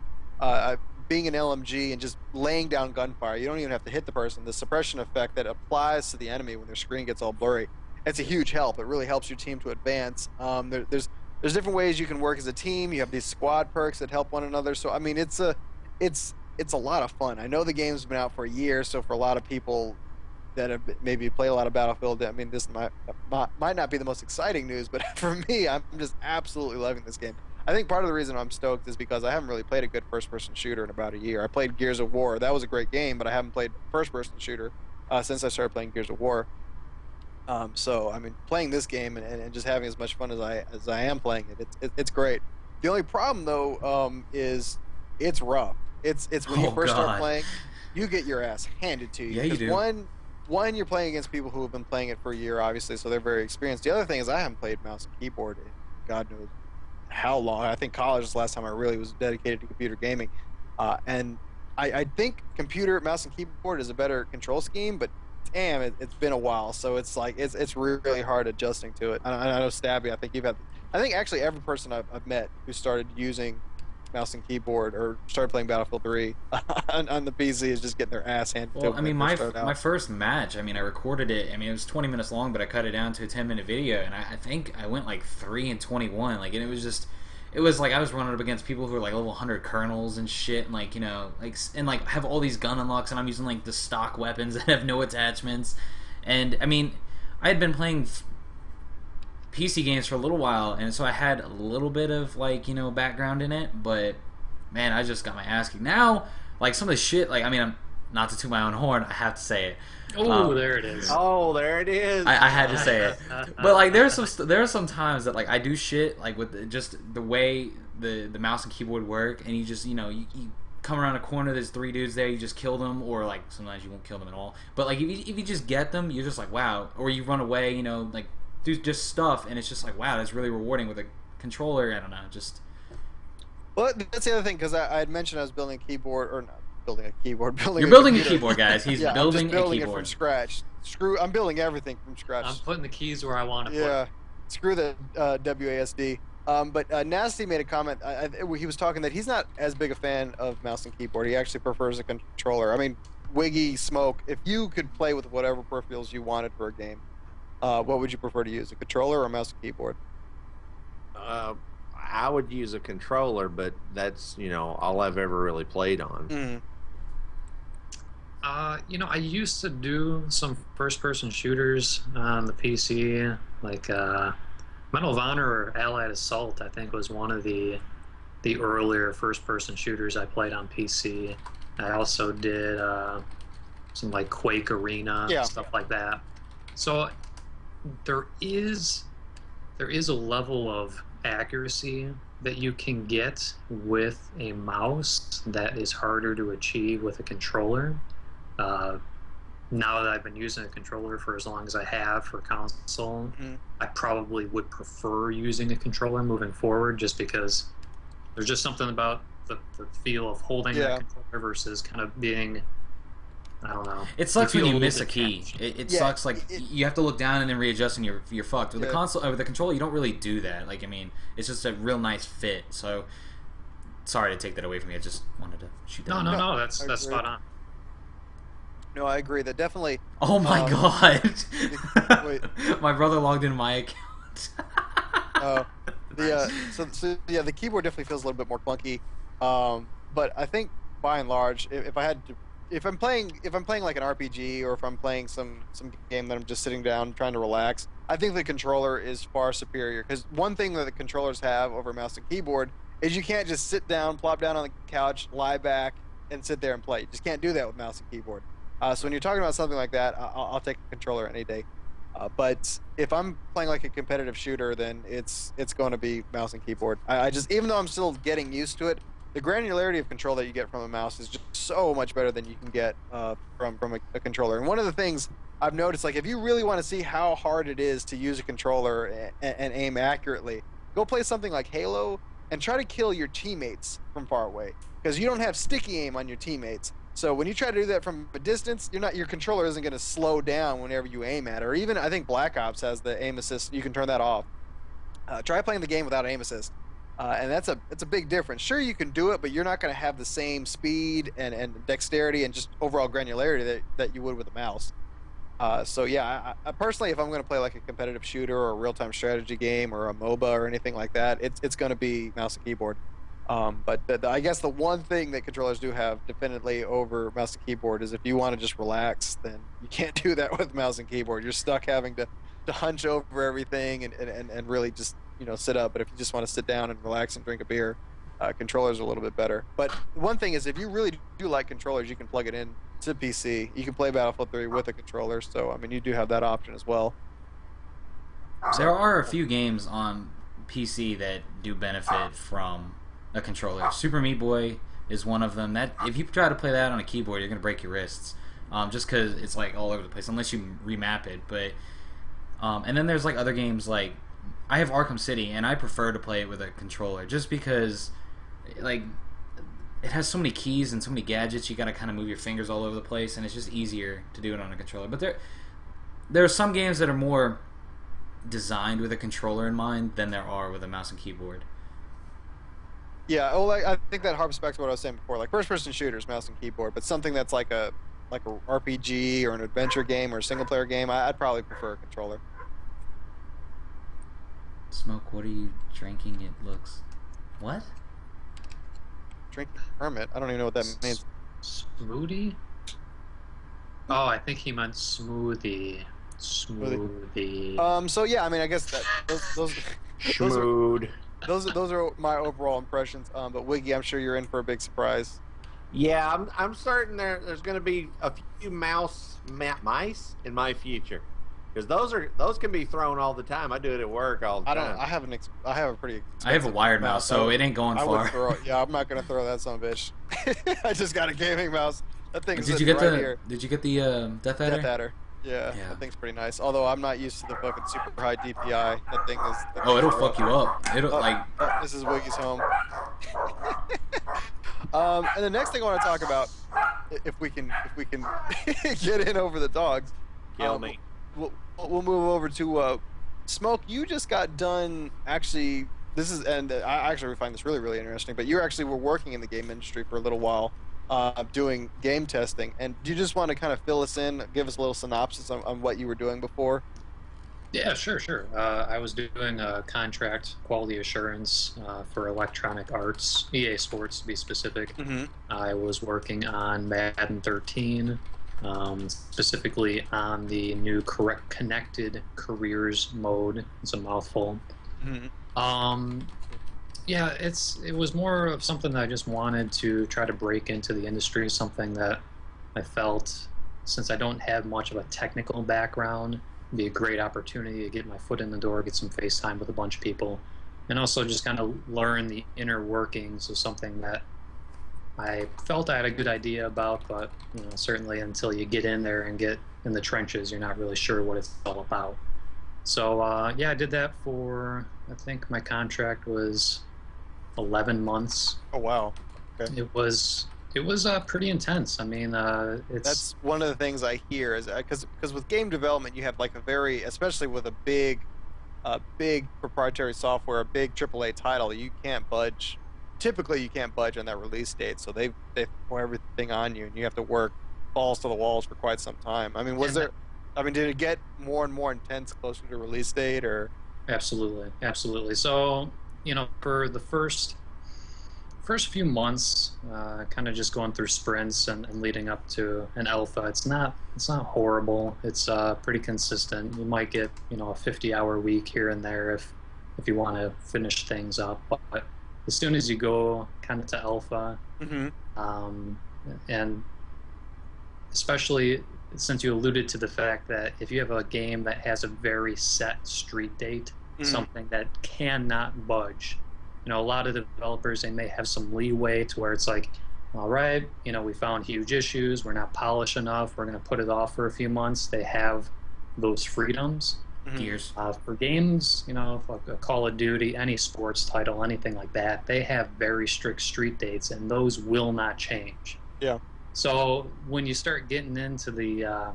Being an LMG and just laying down gunfire, you don't even have to hit the person. The suppression effect that applies to the enemy when their screen gets all blurry, it's a huge help. It really helps your team to advance. There's different ways you can work as a team. You have these squad perks that help one another. So I mean, it's a lot of fun. I know the game's been out for a year, so for a lot of people that have maybe played a lot of Battlefield, I mean, this might not be the most exciting news, but for me, I'm just absolutely loving this game. I think part of the reason I'm stoked is because I haven't really played a good first-person shooter in about a year. I played Gears of War. That was a great game, but I haven't played first-person shooter since I started playing Gears of War. So I mean, playing this game and just having as much fun as I am playing it, it's great. The only problem though is it's rough. It's when you Oh first start God. playing, you get your ass handed to you. Yeah, you Because do. one you're playing against people who have been playing it for a year, obviously, so they're very experienced. The other thing is I haven't played mouse and keyboard in God knows how long. I think college was the last time I really was dedicated to computer gaming, and I think computer mouse and keyboard is a better control scheme, but damn, it's been a while, so it's like it's really hard adjusting to it. I know Stabby. I think actually every person I've met who started using mouse and keyboard or started playing Battlefield 3 on the PC is just getting their ass handed to Well, them I when mean, they my first start my out. first match, I mean, I recorded it. I mean, it was 20 minutes long, but I cut it down to a 10-minute video, and I think I went like 3-21. Like, and it was just, it was like I was running up against people who were like level 100 colonels and shit, and like and like have all these gun unlocks, and I'm using like the stock weapons that have no attachments, and I mean, I had been playing PC games for a little while, and so I had a little bit of like background in it, but man, I just got my ass kicked. Now, like some of the shit, like I mean, I'm not to toot my own horn, I have to say it. Oh, there it is. Oh, there it is. I had to say it, but like there are some times that like I do shit like with just the way the mouse and keyboard work, and you just you come around a corner, there's 3 dudes there, you just kill them, or like sometimes you won't kill them at all. But like if you just get them, you're just like wow, or you run away, like do just stuff, and it's just like wow, that's really rewarding with a controller. I don't know, just. Well, that's the other thing because I had mentioned I was building a keyboard or not building a keyboard. You're building a computer. keyboard, guys. He's Yeah, I'm building just building a it from keyboard. scratch. I'm building everything from scratch. I'm putting the keys where I want to Yeah, screw the WASD. But Nasty made a comment. He was talking that he's not as big a fan of mouse and keyboard. He actually prefers a controller. I mean, Wiggy, Smoke, if you could play with whatever peripherals you wanted for a game, what would you prefer to use, a controller or a mouse and keyboard? I would use a controller, but that's all I've ever really played on. Mm. I used to do some first-person shooters on the PC, like Medal of Honor or Allied Assault. I think was one of the earlier first-person shooters I played on PC. I also did some like Quake Arena, stuff like that. So there is a level of accuracy that you can get with a mouse that is harder to achieve with a controller. Uh, now that I've been using a controller for as long as I have for console, I probably would prefer using a controller moving forward, just because there's just something about the feel of holding that controller versus kind of being, I don't know. It sucks when you miss a detached. key. It sucks. Like you have to look down and then readjust, and you're fucked. With the console, with the controller, you don't really do that. Like I mean, it's just a real nice fit. So sorry to take that away from you. I just wanted to shoot that. No. That's spot on. No, I agree. That definitely. Oh my god! Wait. My brother logged in my account. The keyboard definitely feels a little bit more clunky, but I think by and large, if I'm playing like an RPG, or if I'm playing some game that I'm just sitting down trying to relax, I think the controller is far superior. Because one thing that the controllers have over mouse and keyboard is you can't just sit down, plop down on the couch, lie back, and sit there and play. You just can't do that with mouse and keyboard. So when you're talking about something like that, I'll take a controller any day. But if I'm playing like a competitive shooter, then it's going to be mouse and keyboard. I just, even though I'm still getting used to it, the granularity of control that you get from a mouse is just so much better than you can get from a controller. And one of the things I've noticed, like if you really want to see how hard it is to use a controller and aim accurately, go play something like Halo and try to kill your teammates from far away, because you don't have sticky aim on your teammates. So when you try to do that from a distance, your controller isn't going to slow down whenever you aim at it. Or even I think Black Ops has the aim assist. You can turn that off. Try playing the game without aim assist, and it's a big difference. Sure, you can do it, but you're not going to have the same speed and dexterity and just overall granularity that you would with a mouse. So yeah, I personally, if I'm going to play like a competitive shooter or a real-time strategy game or a MOBA or anything like that, it's going to be mouse and keyboard. But I guess the one thing that controllers do have definitely over mouse and keyboard is if you want to just relax, then you can't do that with mouse and keyboard. You're stuck having to hunch over everything and really just sit up. But if you just want to sit down and relax and drink a beer, controllers are a little bit better. But one thing is, if you really do like controllers, you can plug it in to PC. You can play Battlefield 3 with a controller. So I mean, you do have that option as well. There are a few games on PC that do benefit from a controller. Super Meat Boy is one of them. That if you try to play that on a keyboard, you're gonna break your wrists, just because it's like all over the place unless you remap it. But and then there's like other games, like I have Arkham City, and I prefer to play it with a controller just because like it has so many keys and so many gadgets. You gotta kind of move your fingers all over the place, and it's just easier to do it on a controller. But there are some games that are more designed with a controller in mind than there are with a mouse and keyboard. Yeah, well, I think that harps back to what I was saying before, like first-person shooters, mouse and keyboard. But something that's like a RPG or an adventure game or a single-player game, I'd probably prefer a controller. Smoke, what are you drinking? It looks... What? Drink Hermit? I don't even know what that means. Smoothie? Oh, I think he meant smoothie. Smoothie. So yeah, I mean, I guess that those Schmood. Those are my overall impressions. But Wiggy, I'm sure you're in for a big surprise. Yeah, I'm certain there's going to be a few mice in my future, because those can be thrown all the time. I do it at work all the time. I have a pretty. I have a wired mouse, so it ain't going far. I'm not gonna throw that son of a bitch. I just got a gaming mouse. That thing is Did you get here. Did you get the Death Adder? Death Adder. Yeah, that thing's pretty nice. Although I'm not used to the fucking super high DPI. That thing is. Oh, it'll fuck you up. It'll This is Wiggy's home. And the next thing I want to talk about, if we can get in over the dogs, Kill me. We'll move over to Smoke. You just got done. Actually, I actually find this really, really interesting. But you actually were working in the game industry for a little while, doing game testing. And do you just want to kind of fill us in, give us a little synopsis on what you were doing before? Yeah, sure. I was doing contract quality assurance for Electronic Arts, EA Sports to be specific. Mm-hmm. I was working on Madden 13, specifically on the new Connected Careers mode. It's a mouthful. Mm-hmm. Yeah, it was more of something that I just wanted to try to break into the industry, something that I felt, since I don't have much of a technical background, be a great opportunity to get my foot in the door, get some face time with a bunch of people, and also just kind of learn the inner workings of something that I felt I had a good idea about, but certainly until you get in there and get in the trenches, you're not really sure what it's all about. So yeah, I did that for, I think my contract was 11 months. Oh wow. Okay. It was pretty intense. I mean, it's That's one of the things I hear is because with game development you have like a very, especially with a big proprietary software, a big AAA title, you can't budge. Typically, you can't budge on that release date, so they throw everything on you, and you have to work balls to the walls for quite some time. I mean, did it get more and more intense closer to release date, or? absolutely, absolutely. So for the first few months, kind of just going through sprints and leading up to an alpha, it's not horrible. It's pretty consistent. You might get a 50-hour week here and there if you want to finish things up, but as soon as you go kind of to alpha, and especially since you alluded to the fact that if you have a game that has a very set street date, something that cannot budge, a lot of developers, they may have some leeway to where it's like, all right, we found huge issues, we're not polished enough, we're going to put it off for a few months. They have those freedoms. Gears. For games, like a Call of Duty, any sports title, anything like that, they have very strict street dates, and those will not change. Yeah. So when you start getting into the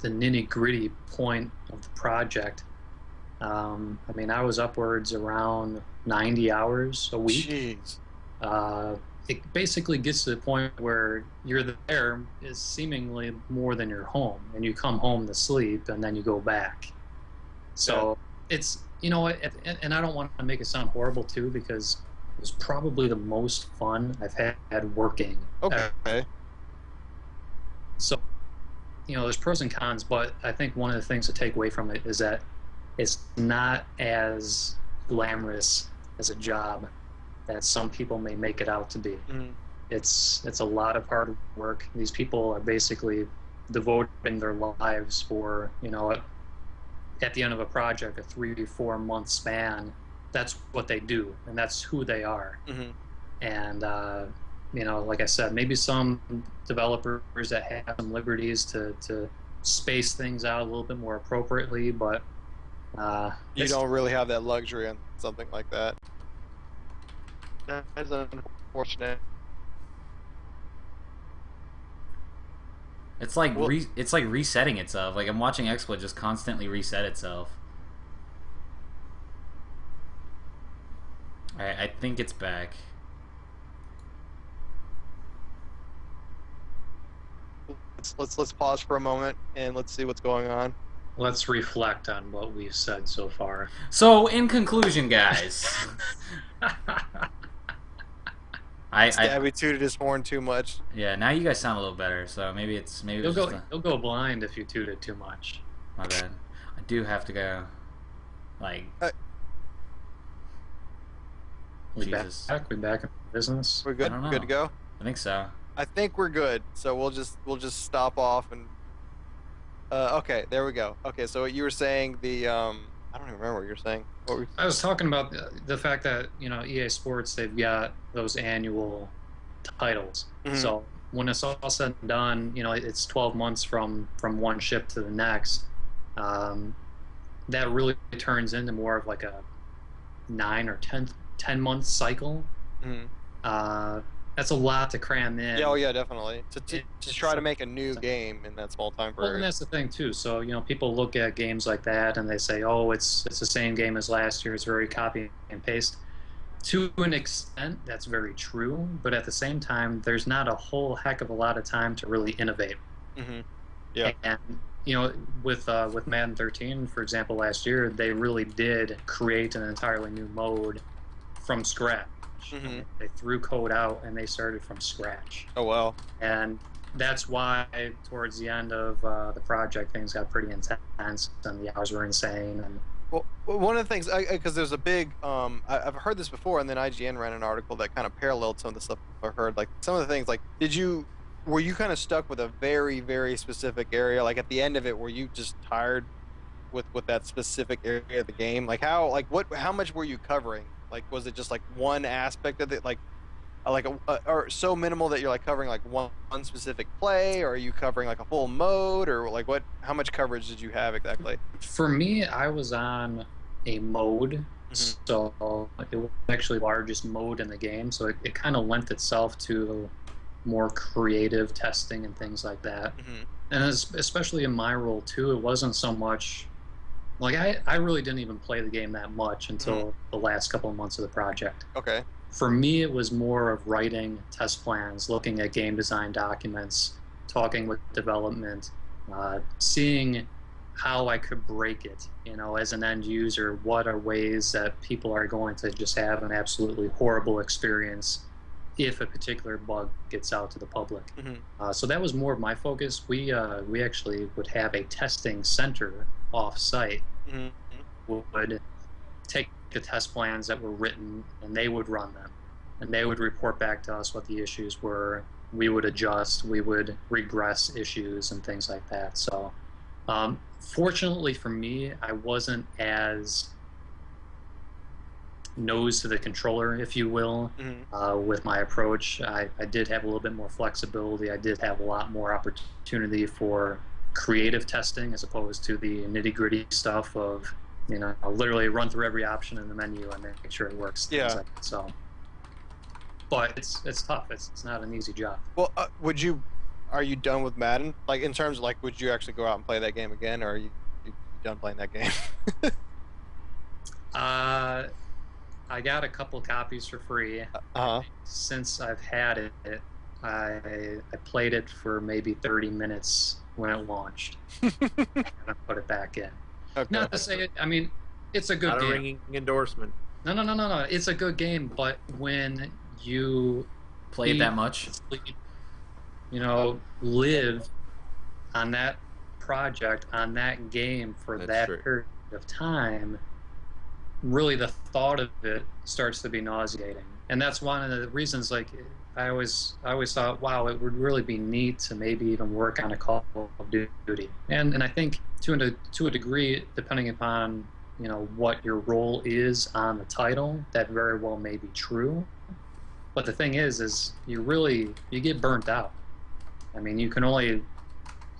nitty-gritty point of the project, I mean, I was upwards around 90 hours a week. Jeez. It basically gets to the point where you're there is seemingly more than you're home, and you come home to sleep, and then you go back. So it's, and I don't want to make it sound horrible too, because it was probably the most fun I've had working. Okay. So, there's pros and cons, but I think one of the things to take away from it is that it's not as glamorous as a job that some people may make it out to be. It's a lot of hard work. These people are basically devoting their lives for, at the end of a project, a 3 to 4 month span. That's what they do, and that's who they are. And like I said, maybe some developers that have some liberties to space things out a little bit more appropriately, but you don't really have that luxury on something like that. That's unfortunate. It's like it's like resetting itself. Like I'm watching XSplit just constantly reset itself. Alright, I think it's back. Let's pause for a moment and let's see what's going on. Let's reflect on what we've said so far. So, in conclusion, guys, we tooted his horn too much. Yeah, now you guys sound a little better. So maybe you'll go blind if you toot it too much. My bad. I do have to go. Like, Jesus. We back in business. We're good. I don't know. Good to go. I think so. I think we're good. So we'll just stop off and. Okay, there we go. Okay, so what you were saying, I don't even remember what you were saying. I was talking about the fact that EA Sports, they've got those annual titles. So when it's all said and done, it's 12 months from one ship to the next. That really turns into more of like a 9 or 10 month cycle. That's a lot to cram in. Yeah, oh yeah, definitely. To try to make a new game in that small time period. Well, and that's the thing too. So people look at games like that and they say, "Oh, it's the same game as last year. It's very copy and paste." To an extent, that's very true. But at the same time, there's not a whole heck of a lot of time to really innovate. Yeah. And with Madden 13, for example, last year they really did create an entirely new mode from scratch. They threw code out and they started from scratch. Oh wow! And that's why towards the end of the project, things got pretty intense and the hours were insane. And well, one of the things, because there's a big, I've heard this before, and then IGN ran an article that kind of paralleled some of the stuff I've heard. Like some of the things, like were you kind of stuck with a very, very specific area? Like at the end of it, were you just tired with that specific area of the game? Like how much were you covering? Like was it just like one aspect of it, like or so minimal that you're like covering like one specific play, or are you covering like a full mode, or like how much coverage did you have exactly? For me, I was on a mode, Hmm. so it was actually the largest mode in the game, so it kind of lent itself to more creative testing and things like that. Hmm. And especially in my role too, it wasn't so much like I really didn't even play the game that much Hmm. until the last couple of months of the project. Okay. For me, it was more of writing test plans, looking at game design documents, talking with development, seeing how I could break it, as an end user. What are ways that people are going to just have an absolutely horrible experience if a particular bug gets out to the public? Hmm. So that was more of my focus. We actually would have a testing center off-site, Hmm. would take the test plans that were written and they would run them, and they would report back to us what the issues were. We would adjust, we would regress issues and things like that. So fortunately for me, I wasn't as nose to the controller, if you will, Hmm. with my approach. I did have a little bit more flexibility. I did have a lot more opportunity for creative testing as opposed to the nitty-gritty stuff of, literally run through every option in the menu and make sure it works. Things Yeah. like that. So, but it's tough. It's not an easy job. Well, are you done with Madden? Like in terms of like, would you actually go out and play that game again, or are you done playing that game? Uh, I got a couple copies for free. Uh-huh. Since I've had it, I played it for maybe 30 minutes when it launched, and I put it back in. Okay. Not to say it. I mean, it's a good Not a game. ringing endorsement. No. It's a good game, but when you Play it that much? live on that project, on that game for That's that true. period of time, really the thought of it starts to be nauseating. And that's one of the reasons, like, I always thought, wow, it would really be neat to maybe even work on a Call of Duty. And I think to a degree, depending upon, what your role is on the title, that very well may be true. But the thing is you get burnt out. I mean, you can only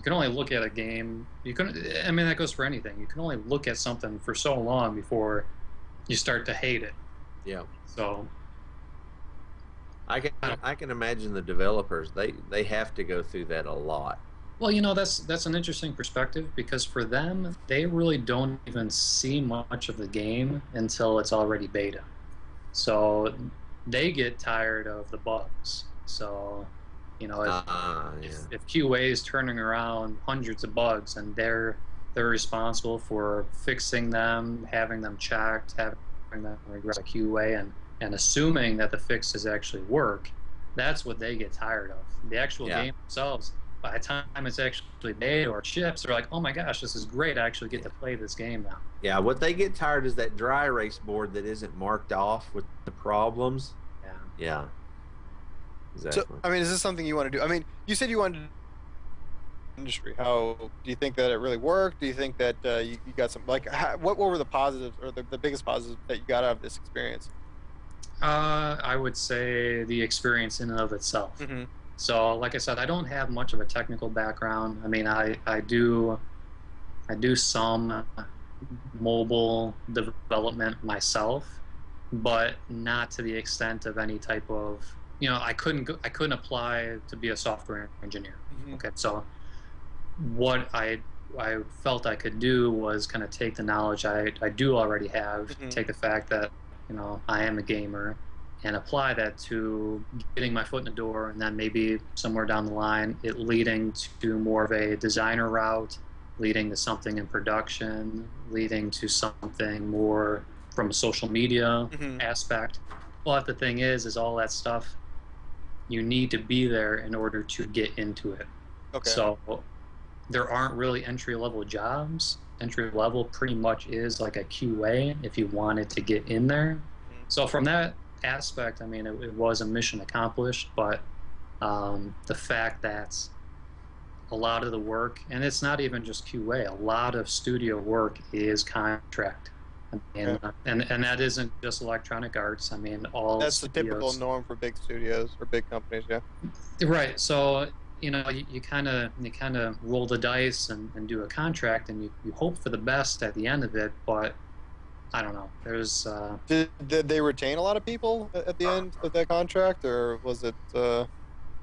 look at a game. That goes for anything. You can only look at something for so long before you start to hate it. Yeah. So I can imagine the developers, they have to go through that a lot. well, that's an interesting perspective, because for them, they really don't even see much of the game until it's already beta. So they get tired of the bugs. So, Yeah. if QA is turning around hundreds of bugs and they're responsible for fixing them, having them checked, having them regress to QA, and assuming that the fixes actually work, that's what they get tired of. The actual game themselves, by the time it's actually made or ships, they're like, oh my gosh, this is great. I actually get to play this game now. Yeah, what they get tired is that dry erase board that isn't marked off with the problems. Yeah. Yeah. Exactly. So, I mean, is this something you want to do? I mean, you said you wanted to industry. How do you think that it really worked? Do you think that you got some, like, what were the positives, or the biggest positives that you got out of this experience? I would say the experience in and of itself. Mm-hmm. So, like I said, I don't have much of a technical background. I mean, I do some mobile development myself, but not to the extent of any type of, I couldn't apply to be a software engineer. Mm-hmm. Okay, so what I felt I could do was kind of take the knowledge I do already have, Mm-hmm. take the fact that I am a gamer, and apply that to getting my foot in the door, and then maybe somewhere down the line it leading to more of a designer route, leading to something in production, leading to something more from a social media Mm-hmm. aspect. But the thing is all that stuff, you need to be there in order to get into it. Okay. So there aren't really entry-level jobs. Entry-level pretty much is like a QA if you wanted to get in there. Mm-hmm. So from that aspect, I mean, it was a mission accomplished, but the fact that a lot of the work, and it's not even just QA. A lot of studio work is contract. And, and that isn't just Electronic Arts. I mean, all That's studios. the typical norm for big studios or big companies. Yeah. Right. So you kind of roll the dice and do a contract, and you hope for the best at the end of it. But I don't know. There's Did they retain a lot of people at the end of that contract, or was it?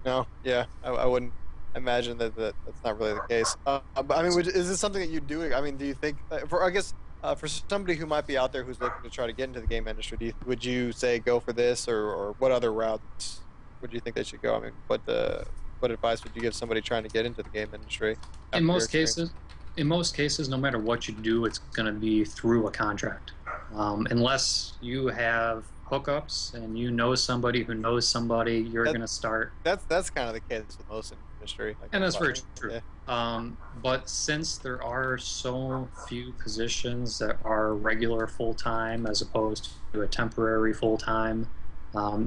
No. Yeah, I wouldn't imagine that's not really the case. But I mean, is this something that you do? I mean, do you think for I guess for somebody who might be out there who's looking to try to get into the game industry, would you say go for this, or what other routes would you think they should go? I mean, what advice would you give somebody trying to get into the game industry? in most cases, no matter what you do, it's going to be through a contract, unless you have hookups and you know somebody who knows somebody. You're going to start. That's kind of the case with most industry, like and that's very true. Yeah. But since there are so few positions that are regular full-time as opposed to a temporary full-time,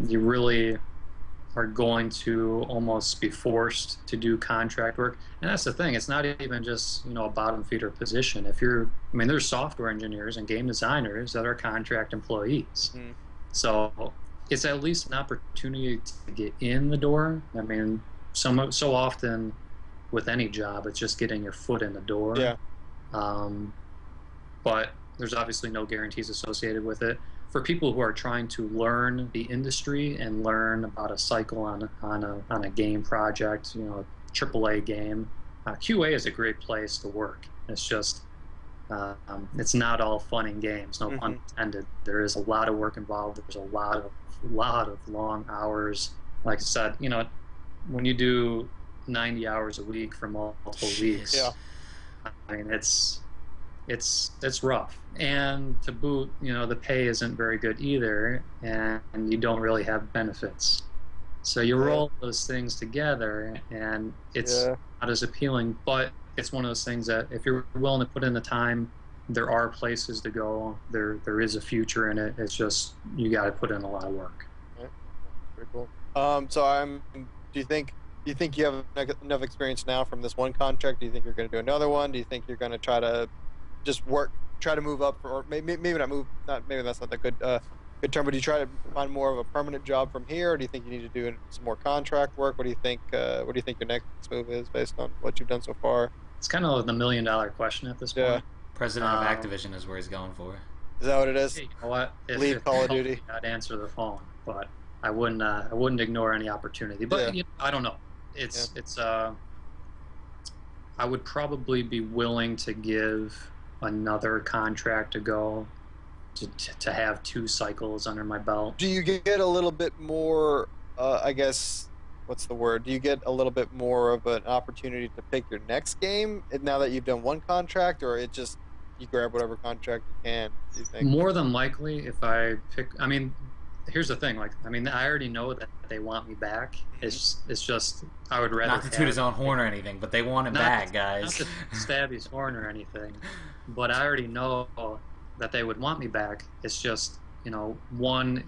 you really are going to almost be forced to do contract work. And that's the thing. It's not even just, a bottom feeder position. There's software engineers and game designers that are contract employees. Mm-hmm. So it's at least an opportunity to get in the door. I mean, so often with any job, it's just getting your foot in the door. Yeah. But there's obviously no guarantees associated with it. For people who are trying to learn the industry and learn about a cycle on a game project, a AAA game, QA is a great place to work. It's just it's not all fun and games, no pun intended. There is a lot of work involved. There's a lot of long hours. Like I said, when you do 90 hours a week for multiple weeks, I mean it's rough. And to boot, the pay isn't very good either, and you don't really have benefits. So you roll those things together, and it's not as appealing. But it's one of those things that if you're willing to put in the time, there are places to go. There is a future in it. It's just you got to put in a lot of work. Right. Pretty cool. Do you think you have enough experience now from this one contract? Do you think you're going to do another one? Do you think you're going to try to just try to move up, or maybe not move? Maybe that's not that good term. But do you try to find more of a permanent job from here, or do you think you need to do some more contract work? What do you think? What do you think your next move is based on what you've done so far? It's kind of the $1 million question at this point. President of Activision is where he's going for. Is that what it is? Hey, you know what? Leave Call of Duty. I'd answer the phone, but I wouldn't ignore any opportunity. But I don't know. I would probably be willing to give another contract to go to have 2 cycles under my belt. Do you get a little bit more, I guess, what's the word? Do you get a little bit more of an opportunity to pick your next game now that you've done one contract, or it just you grab whatever contract you can, do you think? More than likely, if I pick, here's the thing, I already know that they want me back. It's just I would rather not to toot his own horn or anything, but they want it back, guys. Not to stab his horn or anything, but I already know that they would want me back. It's just, one,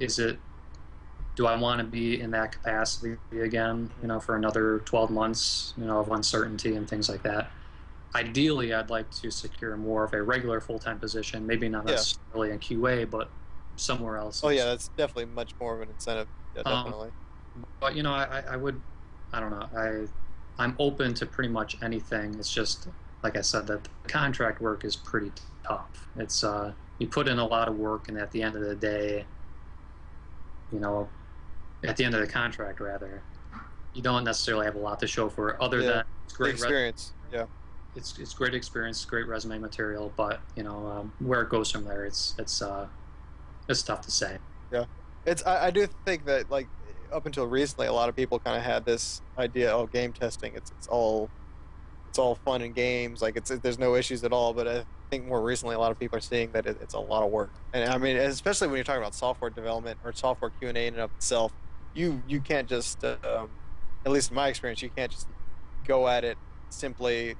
do I want to be in that capacity again, for another 12 months, of uncertainty and things like that. Ideally, I'd like to secure more of a regular full-time position, maybe not necessarily in QA, but somewhere else. Oh yeah, that's definitely much more of an incentive. Yeah, definitely. But I don't know. I'm open to pretty much anything. It's just like I said, that the contract work is pretty tough. It's you put in a lot of work, and at the end of the day, at the end of the contract rather, you don't necessarily have a lot to show for it, other than it's great experience. It's great experience, great resume material, but where it goes from there, it's tough to say. Yeah, I do think that up until recently, a lot of people kind of had this idea, game testing. It's all fun and games, there's no issues at all. But I think more recently, a lot of people are seeing that it's a lot of work. And I mean, especially when you're talking about software development or software Q&A in and of itself, you can't just, at least in my experience, you can't just go at it simply.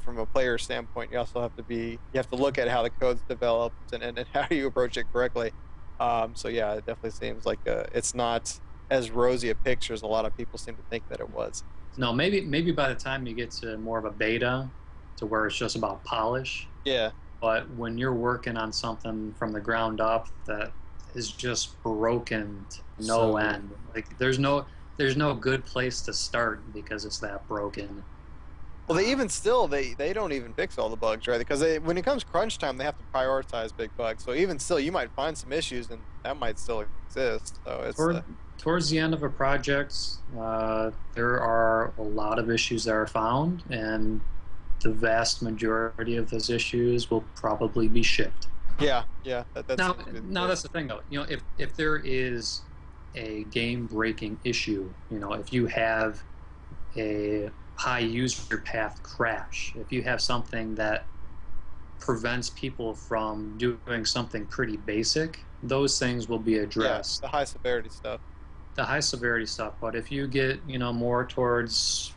From a player standpoint, you also have to look at how the code's developed and how you approach it correctly. So yeah, it definitely seems like it's not as rosy a picture as a lot of people seem to think that it was. No, maybe by the time you get to more of a beta, to where it's just about polish. Yeah. But when you're working on something from the ground up that is just broken to no end, like there's no good place to start because it's that broken. Well, they even still they don't even fix all the bugs, right? Because when it comes crunch time, they have to prioritize big bugs. So even still, you might find some issues, and that might still exist. So it's Towards the end of a project, there are a lot of issues that are found, and the vast majority of those issues will probably be shipped. Yeah. That's now that's the thing, though. You know, if there is a game-breaking issue, you know, if you have a high user path crash, if you have something that prevents people from doing something pretty basic, those things will be addressed. Yeah, the high severity stuff. The high severity stuff. But if you get, you know, more towards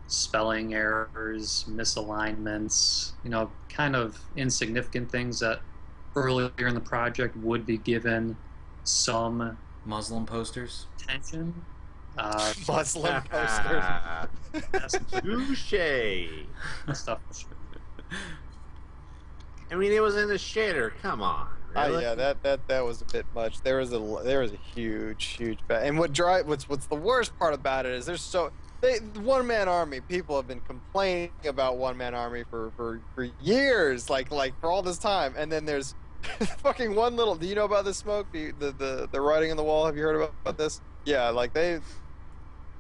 spelling errors, misalignments, you know, kind of insignificant things that earlier in the project would be given some Muslim posters. attention. Muslim posters. Touche. Stuff. I mean, it was in the shitter. Come on. Really? Yeah, that was a bit much. There was a huge and what's the worst part about it is the one-man army. People have been complaining about one-man army for years, like for all this time, and then there's fucking one little. Do you know about this, Smoke? The writing on the wall. Have you heard about this? Yeah, like they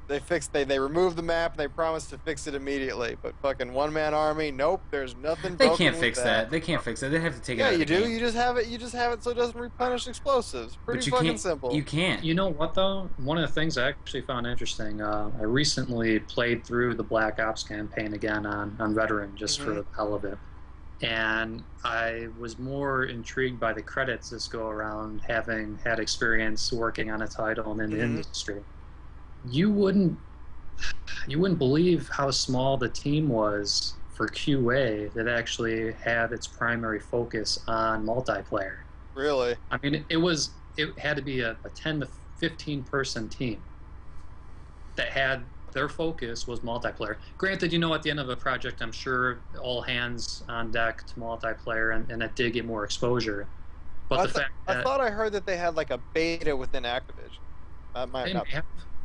removed the map and they promised to fix it immediately, but fucking one-man army, nope, there's nothing They broken can't with fix that. They can't fix it. They have to take it Yeah, out of you the do. game. You just have it so it doesn't replenish explosives. But Pretty you fucking can't, simple. You can't. You know what, though? One of the things I actually found interesting, I recently played through the Black Ops campaign again on Veteran, just for the hell of it. And I was more intrigued by the credits this go around, having had experience working on a title in the industry. You wouldn't believe how small the team was for QA that actually had its primary focus on multiplayer. Really? I mean, it had to be a 10 to 15 person team that had their focus was multiplayer. Granted, you know, at the end of a project, I'm sure all hands on deck to multiplayer, and it did get more exposure. But I thought I heard that they had like a beta within Activision.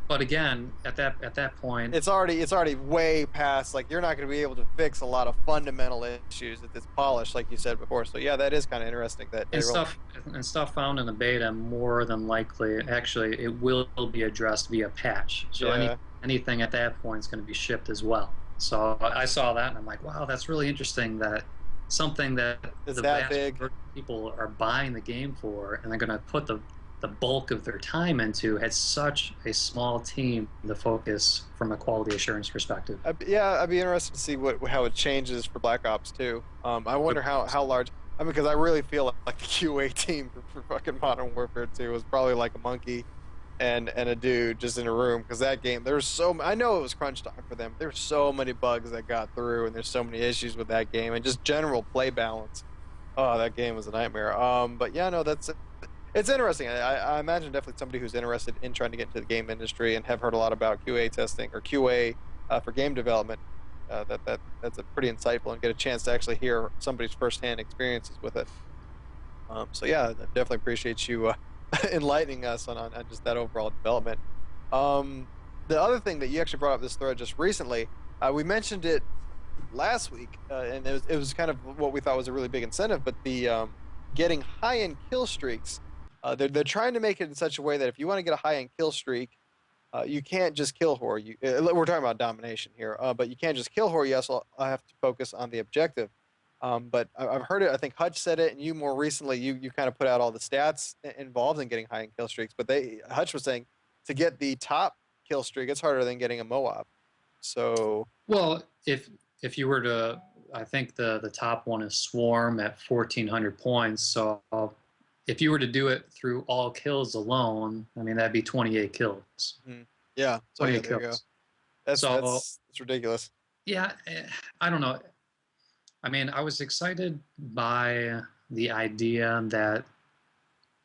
But again, at that point, it's already way past. Like, you're not going to be able to fix a lot of fundamental issues at this polish, like you said before. So yeah, that is kind of interesting. Stuff found in the beta, more than likely, actually, it will be addressed via patch. So anything at that point is going to be shipped as well. So I saw that and I'm like, wow, that's really interesting. That something that it's the vast majority of people are buying the game for, and they're going to put the bulk of their time into, had such a small team to focus from a quality assurance perspective. I'd be interested to see how it changes for Black Ops 2. I wonder how large. I mean, because I really feel like the QA team for fucking Modern Warfare 2 was probably like a monkey and a dude just in a room, because that game, I know it was crunch time for them. There were so many bugs that got through, and there's so many issues with that game, and just general play balance. Oh, that game was a nightmare. But yeah, no, it's interesting. I imagine definitely somebody who's interested in trying to get into the game industry and have heard a lot about QA testing or QA for game development. That's a pretty insightful, and get a chance to actually hear somebody's firsthand experiences with it. So yeah, I definitely appreciate you enlightening us on just that overall development. The other thing that you actually brought up this thread just recently, we mentioned it last week, and it was kind of what we thought was a really big incentive, but the getting high-end kill streaks. They're trying to make it in such a way that if you want to get a high-end kill streak, you can't just kill whore. We're talking about domination here, but you can't just kill whore. You also have to focus on the objective. But I've heard it. I think Hutch said it, and you more recently, you kind of put out all the stats involved in getting high-end kill streaks. But Hutch was saying to get the top kill streak, it's harder than getting a MoH. So well, if you were to, I think the top one is Swarm at 1,400 points. So if you were to do it through all kills alone, I mean, that'd be 28 kills. Yeah, so 28 there kills. You go. That's ridiculous. Yeah, I don't know. I mean, I was excited by the idea that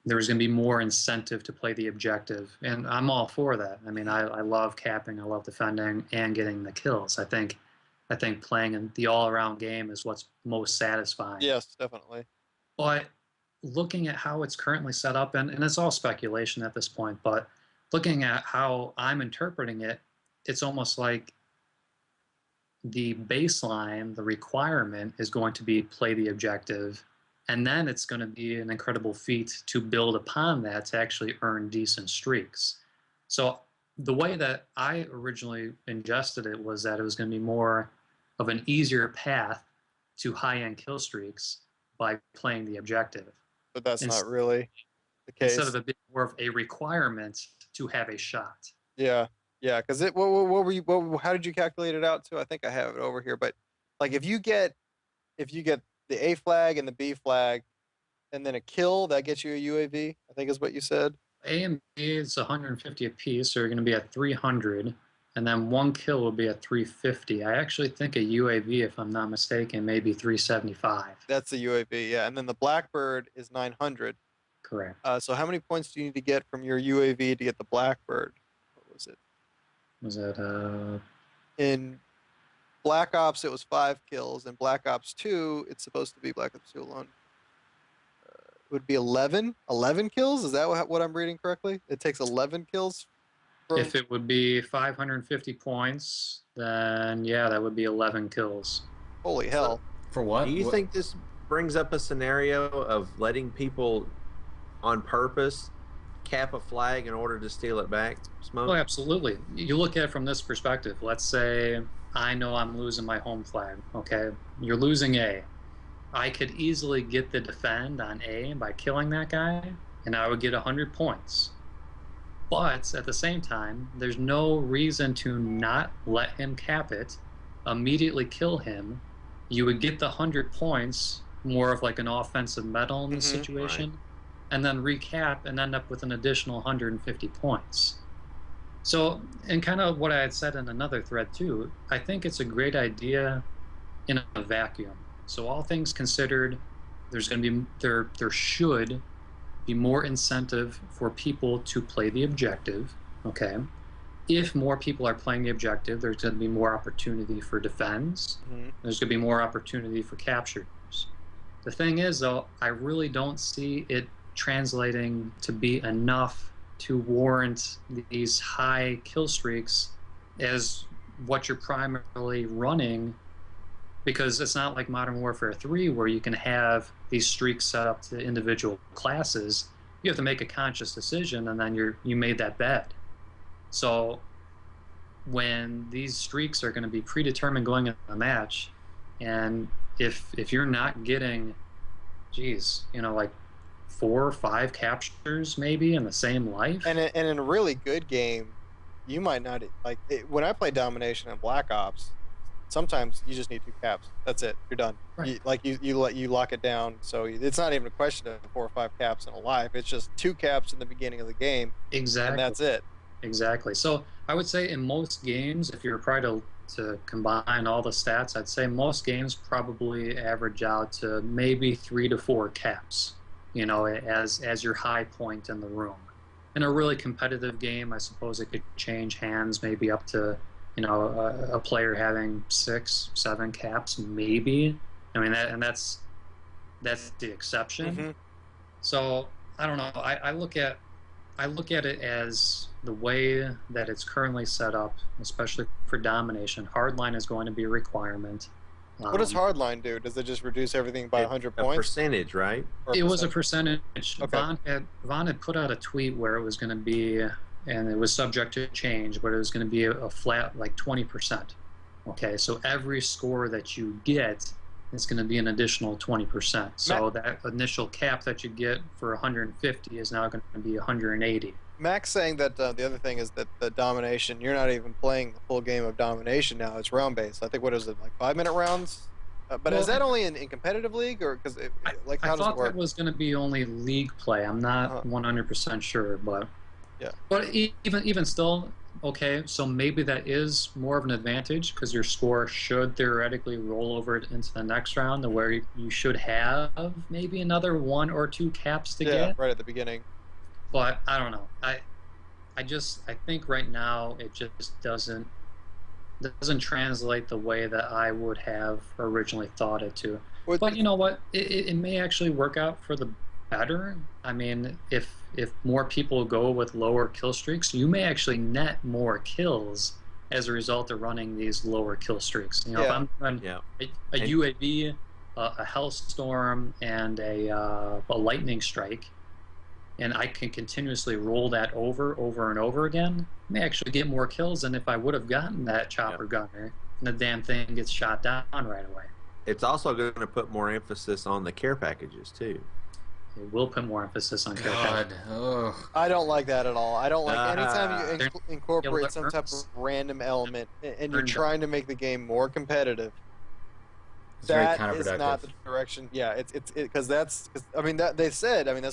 there was going to be more incentive to play the objective, and I'm all for that. I mean, I love capping, I love defending, and getting the kills. I think playing in the all-around game is what's most satisfying. Yes, definitely. But looking at how it's currently set up, and it's all speculation at this point, but looking at how I'm interpreting it, it's almost like the baseline, the requirement is going to be play the objective, and then it's going to be an incredible feat to build upon that to actually earn decent streaks. So the way that I originally ingested it was that it was going to be more of an easier path to high-end kill streaks by playing the objective. But that's not really the case. Instead of it being more of a requirement to have a shot. Yeah, yeah. Because how did you calculate it out to? I think I have it over here. But like, if you get the A flag and the B flag, and then a kill, that gets you a UAV, I think is what you said. A and B is 150 apiece, so you're going to be at 300, and then one kill will be at 350. I actually think a UAV, if I'm not mistaken, may be 375. That's a UAV, yeah. And then the Blackbird is 900. Correct. So how many points do you need to get from your UAV to get the Blackbird? What was it? Was that In Black Ops, it was 5 kills. In Black Ops 2, it's supposed to be Black Ops 2 alone. It would be 11 kills. Is that what I'm reading correctly? It takes 11 kills. If it would be 550 points, then yeah, that would be 11 kills. Holy hell! For what? Do you think this brings up a scenario of letting people on purpose cap a flag in order to steal it back, Smoke? Oh, absolutely. You look at it from this perspective. Let's say I know I'm losing my home flag. Okay, you're losing A. I could easily get the defend on A by killing that guy, and I would get 100 points. But at the same time, there's no reason to not let him cap it, immediately kill him. You would get the 100 points, more of like an offensive medal in this situation, right. And then recap and end up with an additional 150 points. So, and kind of what I had said in another thread too, I think it's a great idea in a vacuum. So all things considered, there's going to be there should be more incentive for people to play the objective. Okay, if more people are playing the objective, there's going to be more opportunity for defense. There's going to be more opportunity for captures. The thing is, though, I really don't see it translating to be enough to warrant these high kill streaks as what you're primarily running, because it's not like Modern Warfare 3 where you can have these streaks set up to individual classes. You have to make a conscious decision, and then you made that bet. So when these streaks are going to be predetermined going into the match, and if you're not getting, like 4 or 5 captures maybe in the same life, and in a really good game, you might not when I play domination in Black Ops. Sometimes you just need 2 caps. That's it. You're done. Right. You lock it down. So it's not even a question of 4 or 5 caps in a life. It's just 2 caps in the beginning of the game. Exactly. And that's it. Exactly. So I would say in most games, if you're probably to combine all the stats, I'd say most games probably average out to maybe 3 to 4 caps, as your high point in the room. In a really competitive game, I suppose it could change hands maybe up to a player having 6, 7 caps, maybe. I mean, that's the exception. So I don't know. I look at it as the way that it's currently set up, especially for domination. Hardline is going to be a requirement. What does hardline do? Does it just reduce everything by 100 points? A percentage, right? It was a percentage. Okay. Vaughn had put out a tweet where it was going to be, and it was subject to change, but it was going to be a flat like 20%. Okay, so every score that you get is going to be an additional 20%. So that initial cap that you get for 150 is now going to be 180. Max saying that the other thing is that the domination, you're not even playing the full game of domination now. It's round based. I think, what is it, like 5-minute rounds? But is that only in competitive league, or because how does it work? I thought that was going to be only league play. I'm not 100% sure, but yeah. But even still, Okay, so maybe that is more of an advantage because your score should theoretically roll over into the next round, to where you should have maybe another 1 or 2 caps to Yeah, get. right at the beginning. But I don't know. I think right now it just doesn't translate the way that I would have originally thought it to. Would- But you know what? It may actually work out for the better. I mean, if more people go with lower kill streaks, you may actually net more kills as a result of running these lower kill streaks. You know, if Yeah. I'm running Yeah. a UAV, a Hellstorm, and a lightning strike, and I can continuously roll that over and over again, I may actually get more kills than if I would have gotten that chopper gunner and the damn thing gets shot down right away. It's also going to put more emphasis on the care packages too. It will put more emphasis on care package. God, ugh. I don't like that at all. I don't like anytime you They're- incorporate some type burns. of random element and you're Burns. trying to make the game more competitive. It's very That counterproductive. is not the direction. Yeah, it's because I mean that's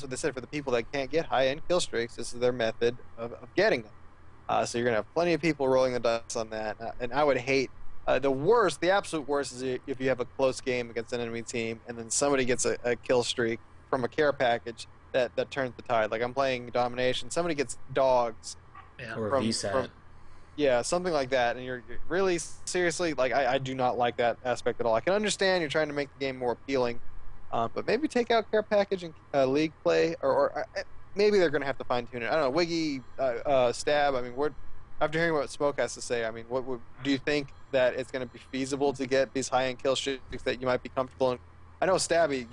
what they said for the people that can't get high end kill streaks. This is their method of getting them. So you're gonna have plenty of people rolling the dice on that, and I would hate the absolute worst is if you have a close game against an enemy team and then somebody gets a kill streak from a care package that turns the tide. Like I'm playing domination, somebody gets dogs Yeah. Or from- VSAT. from- yeah, something like that, and you're really seriously like I do not like that aspect at all. I can understand you're trying to make the game more appealing, but maybe take out care package and league play, or maybe they're going to have to fine tune it. I don't know. Wiggy, Stab. I mean, after hearing what Smoke has to say, I mean, do you think that it's going to be feasible to get these high end kill streaks that you might be comfortable in? I know Stabby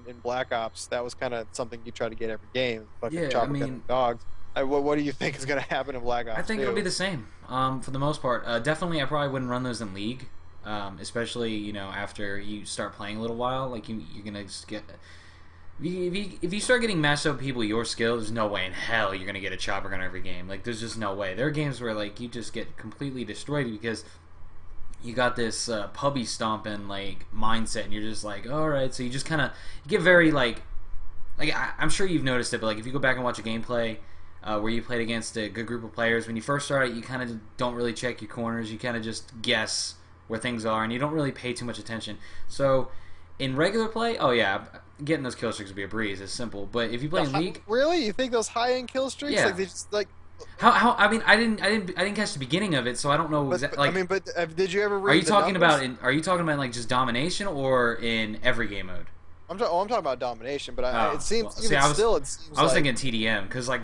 in Black Ops, that was kind of something you try to get every game. Fucking Yeah, I chopper mean- gunning dogs. What do you think is going to happen in Black Ops? I think 2? it'll be the same for the most part. Definitely, I probably wouldn't run those in League, especially after you start playing a little while. Like you're gonna just get if you start getting matched up with people your skill, there's no way in hell you're gonna get a chopper gun every game. Like there's just no way. There are games where like you just get completely destroyed because you got this pubby stomping like mindset, and you're just like, all right. So you just kind of get very like I'm sure you've noticed it, but like if you go back and watch a gameplay. Where you played against a good group of players. When you first start out, you kind of don't really check your corners. You kind of just guess where things are, and you don't really pay too much attention. So, in regular play, oh yeah, getting those kill streaks would be a breeze. It's simple. But if you play in League, Really? You think those high end kill streaks? Yeah. Like they just like. how? I mean, I didn't catch the beginning of it, so I don't know exactly. Like, I mean, but did you ever read? are you the talking numbers? about are you talking about like just domination or in every game mode? I'm talking about domination, but Oh, it seems well, even see, I was- still it seems I was like, thinking TDM because like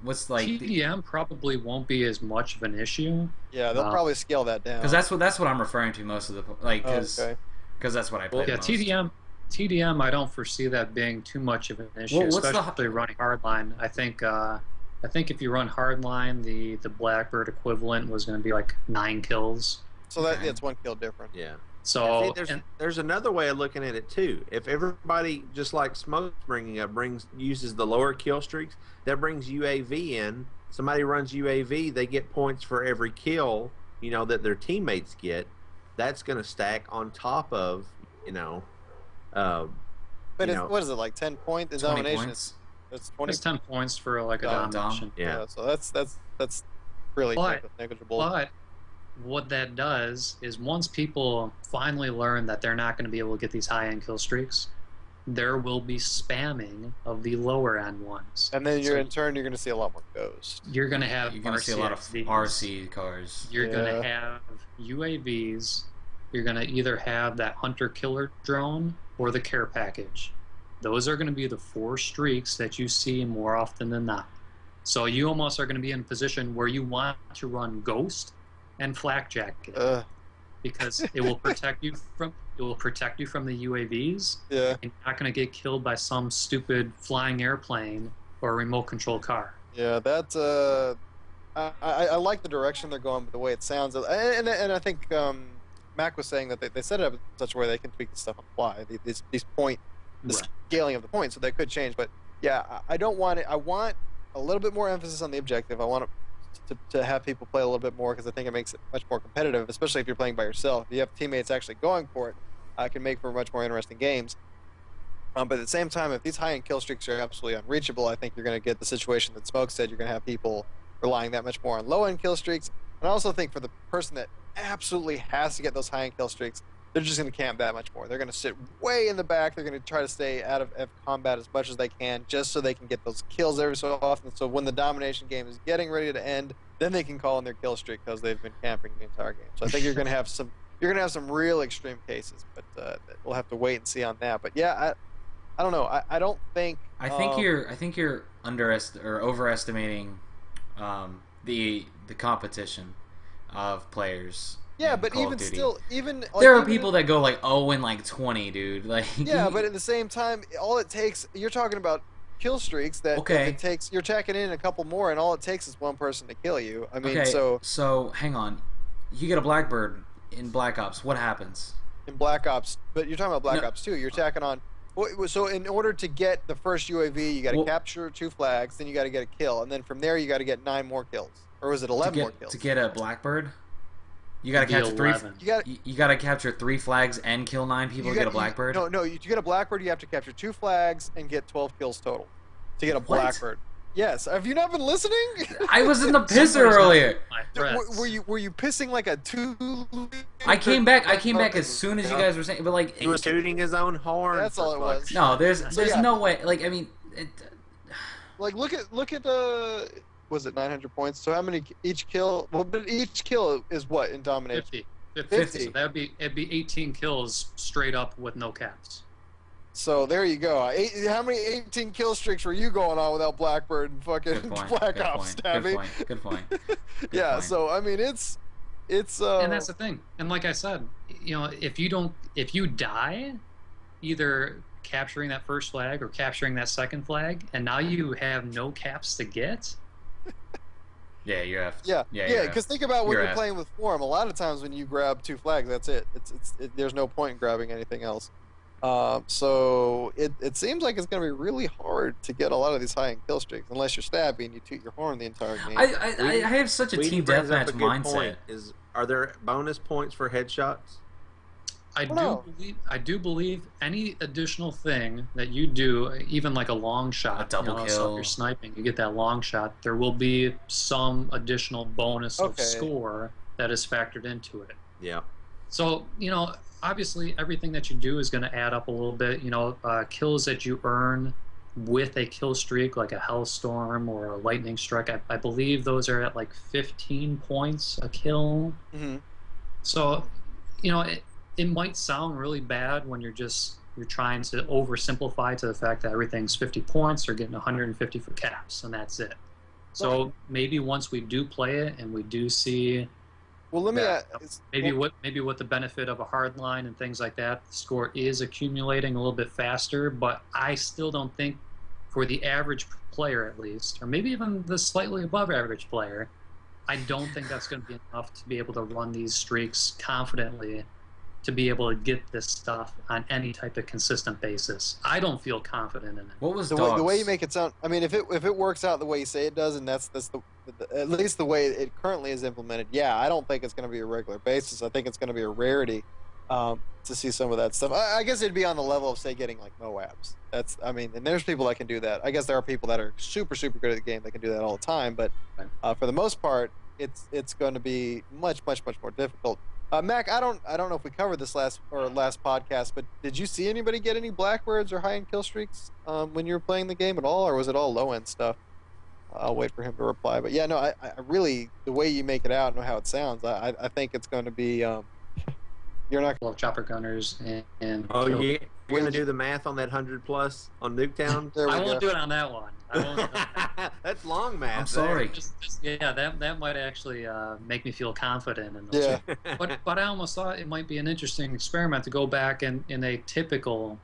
what's like TDM probably won't be as much of an issue. yeah, they'll probably scale that down. because that's what I'm referring to most of the like because okay. that's what I play. Yeah, most. TDM, I don't foresee that being too much of an issue, Well, what's the- especially running hardline. I think if you run hardline, the Blackbird equivalent was going to be like 9 kills. So that Okay. it's one kill different. Yeah. So See, there's another way of looking at it too. If everybody, just like Smoke's bringing up, uses the lower kill streaks, that brings UAV in. Somebody runs UAV, they get points for every kill, that their teammates get. That's going to stack on top of, But what is it like 10 points in 20 domination? points. It's 20. it's 10 points for like a Oh, domination. Yeah. So that's really But- negligible. But what that does is once people finally learn that they're not going to be able to get these high-end kill streaks, there will be spamming of the lower-end ones. And then So in turn you're going to see a lot more ghosts. you're going to have You're gonna see a lot of RCXDs. RC cars. You're going Yeah. to have UAVs. You're going to either have that hunter-killer drone or the care package. Those are going to be the 4 streaks that you see more often than not. So you almost are going to be in a position where you want to run Ghost and Flak Jacket because it will protect you from the UAVs. Yeah. And you're not going to get killed by some stupid flying airplane or a remote control car. Yeah, that's I like the direction they're going, but the way it sounds, and I think Mac was saying that they set it up in such a way they can tweak the stuff on the fly. These point, the Right. scaling of the points, so they could change. But yeah, I don't want it. I want a little bit more emphasis on the objective. I want to have people play a little bit more because I think it makes it much more competitive, especially if you're playing by yourself. If you have teammates actually going for it, it can make for much more interesting games. But at the same time, if these high-end kill streaks are absolutely unreachable, I think you're going to get the situation that Smoke said. You're going to have people relying that much more on low-end kill streaks. And I also think for the person that absolutely has to get those high-end kill streaks, they're just going to camp that much more. They're going to sit way in the back. They're going to try to stay out of combat as much as they can just so they can get those kills every so often. So when the domination game is getting ready to end, then they can call in their kill streak because they've been camping the entire game. So I think you're going to have some real extreme cases, but we'll have to wait and see on that. But yeah, I don't know. I don't think. I think you're overestimating the competition of players. Yeah, but even still, there are people that go like 0 and like 20, dude. Like yeah, but at the same time, all it takes, you're talking about kill streaks that it takes. You're tacking in a couple more, and all it takes is one person to kill you. I mean, so hang on, you get a Blackbird in Black Ops. What happens in Black Ops? But you're talking about Black Ops 2. You're tacking on. So in order to get the first UAV, you got to capture 2 flags, then you got to get a kill, and then from there you got to get 9 more kills, or was it 11 more kills to get a Blackbird? You gotta capture 3. You gotta capture 3 flags and kill 9 people to get a Blackbird. No. To get a Blackbird, you have to capture 2 flags and get 12 kills total to get a Blackbird. Yes. Have you not been listening? I was in the pisser earlier. Were you pissing like a 2? I came back as soon as you guys were saying, but like he was tooting his own horn. That's all it was. No, there's no way. Like I mean, like look at was it 900 points? So how many each kill? Well, but each kill is what in domination? 50. So it'd be 18 kills straight up with no caps. So there you go. How many 18 kill streaks were you going on without Blackbird and fucking Black Ops, Stabby? Good point. Yeah. So I mean, it's. And that's the thing. And like I said, you know, if you die, either capturing that first flag or capturing that second flag, and now you have no caps to get. Yeah, you have. Yeah. Because think about when you're playing with Form. A lot of times when you grab 2 flags, that's it. There's no point in grabbing anything else. So it seems like it's going to be really hard to get a lot of these high-end kill streaks unless you're Stabby and you toot your horn the entire game. I have such a team deathmatch mindset. Are there bonus points for headshots? I do believe any additional thing that you do, even like a long shot, a double kill. So if you're sniping, you get that long shot. There will be some additional bonus of score that is factored into it. Yeah. So obviously everything that you do is going to add up a little bit. Kills that you earn with a kill streak, like a Hellstorm or a Lightning Strike, I believe those are at like 15 points a kill. Mm-hmm. So, it might sound really bad when you're trying to oversimplify to the fact that everything's 50 points or getting 150 for caps, and that's it. So maybe once we do play it and we do see, well, let me maybe with the benefit of a hard line and things like that, the score is accumulating a little bit faster. But I still don't think, for the average player at least, or maybe even the slightly above average player, I don't think that's going to be enough to be able to run these streaks confidently, to be able to get this stuff on any type of consistent basis. I don't feel confident in it. What was the way you make it sound? I mean, if it works out the way you say it does, and that's at least the way it currently is implemented, yeah, I don't think it's going to be a regular basis. I think it's going to be a rarity to see some of that stuff. I guess it'd be on the level of, say, getting like MoAbs. And there's people that can do that. I guess there are people that are super, super good at the game that can do that all the time, but for the most part, it's going to be much, much, much more difficult. Mac, I don't know if we covered this last podcast, but did you see anybody get any Blackbirds or high-end kill streaks when you were playing the game at all, or was it all low-end stuff? I'll wait for him to reply. But yeah, no, I really, the way you make it out and how it sounds, I think it's going to be, you're not going to chopper gunners and you're going to do the math on that 100+ on Nuketown? I won't do it on that one. That's long math. I'm sorry. That might actually make me feel confident in those. Yeah. But I almost thought it might be an interesting experiment to go back in a typical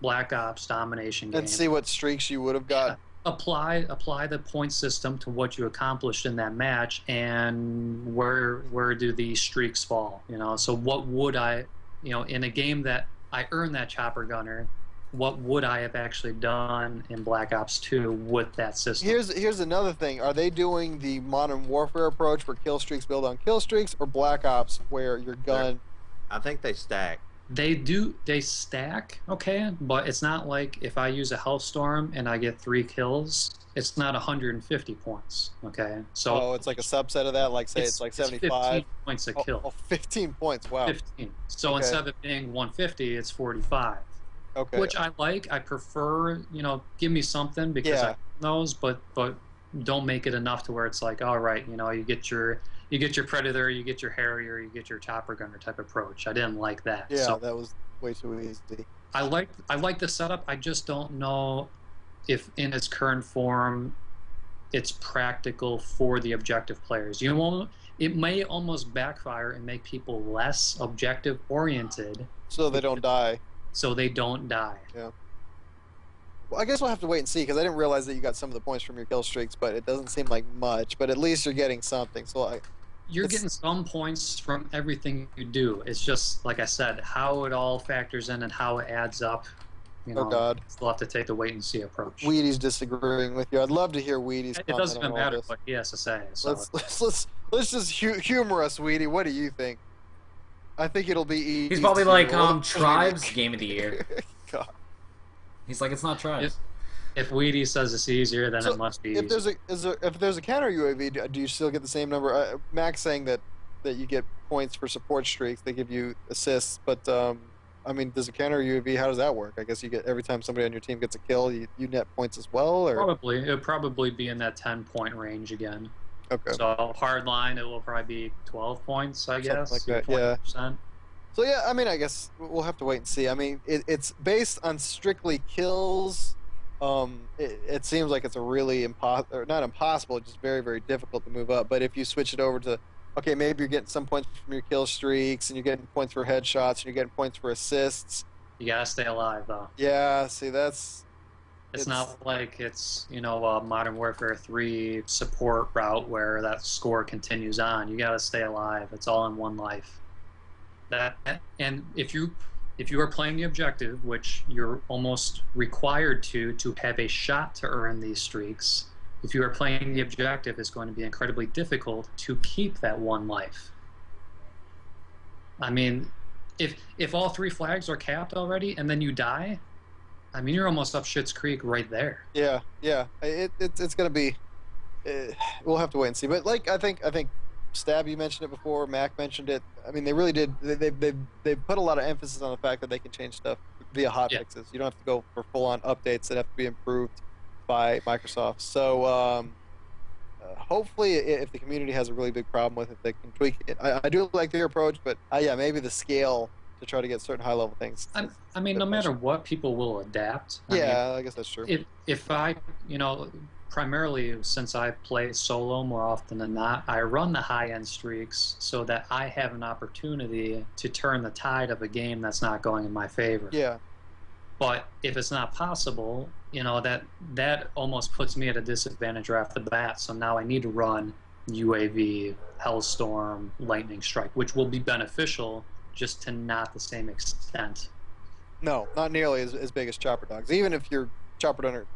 Black Ops domination game and see what streaks you would have got. Yeah. Apply the point system to what you accomplished in that match, and where do these streaks fall? So what would I, in a game that I earned that chopper gunner, what would I have actually done in Black Ops 2 with that system? Here's another thing. Are they doing the Modern Warfare approach where kill streaks build on kill streaks, or Black Ops where your gun... I think they stack. They stack, okay, but it's not like if I use a Hellstorm and I get 3 kills, it's not 150 points, okay? So Oh, it's like a subset of that. Like say it's like it's 75. 15 points a Oh, kill. oh, 15 points. Wow. 15. So Okay. instead of it being 150, it's 45. Okay. Which I like. I prefer, give me something because Yeah. I knows, but don't make it enough to where it's like, all right, you get your Predator, you get your Harrier, you get your Chopper Gunner type approach. I didn't like that. Yeah, So that was way too easy. I like the setup. I just don't know if in its current form it's practical for the objective players. It may almost backfire and make people less objective oriented So they don't die. so they don't die. Yeah. Well, I guess we'll have to wait and see because I didn't realize that you got some of the points from your kill streaks, but it doesn't seem like much. But at least you're getting something. So You're getting some points from everything you do. It's just, like I said, how it all factors in and how it adds up. Oh, God. We'll have to take the wait and see approach. Wheaty's disagreeing with you. I'd love to hear Wheaty's It comment doesn't on even all matter this. what he has to say. So. Let's just humor us, Wheaty. What do you think? I think it'll be easy. He's probably like, Tribes Game of the Year. God. He's like, it's not Tribes. If Weedy says it's easier, then it must be If easier. if there's a counter UAV, do you still get the same number? Max saying that you get points for support streaks. They give you assists, but I mean, does a counter UAV? How does that work? I guess you get every time somebody on your team gets a kill, you net points as well, or It'll probably be in that 10-point range again. okay. So hard line, it will probably be 12 points, I guess. Something like that, yeah. 20%. So yeah, I mean, I guess we'll have to wait and see. I mean, it's based on strictly kills. It seems like it's a really not impossible, just very, very difficult to move up. But if you switch it over to, okay, maybe you're getting some points from your kill streaks, and you're getting points for headshots, and you're getting points for assists. You gotta stay alive, though. Yeah, see, It's not like it's, Modern Warfare 3 support route where that score continues on. You gotta stay alive. It's all in one life. And if you are playing the objective, which you're almost required to have a shot to earn these streaks, if you are playing the objective, it's going to be incredibly difficult to keep that one life. I mean, if all 3 flags are capped already and then you die, I mean, you're almost up Schitt's Creek right there. Yeah. It's gonna be. We'll have to wait and see. But like I think Stab, you mentioned it before. Mac mentioned it. I mean, they really did. They put a lot of emphasis on the fact that they can change stuff via hotfixes. You don't have to go for full-on updates that have to be improved by Microsoft. So hopefully, if the community has a really big problem with it, they can tweak it. I do like their approach, but yeah, maybe the scale to try to get certain high-level things. I mean, no matter what, people will adapt. I guess that's true. If I, primarily since I play solo more often than not, I run the high-end streaks so that I have an opportunity to turn the tide of a game that's not going in my favor. Yeah. But if it's not possible, that almost puts me at a disadvantage right off the bat. So now I need to run UAV, Hellstorm, Lightning Strike, which will be beneficial, just to not the same extent. No, not nearly as big as Chopper Dogs. Even if your Chopper Gunner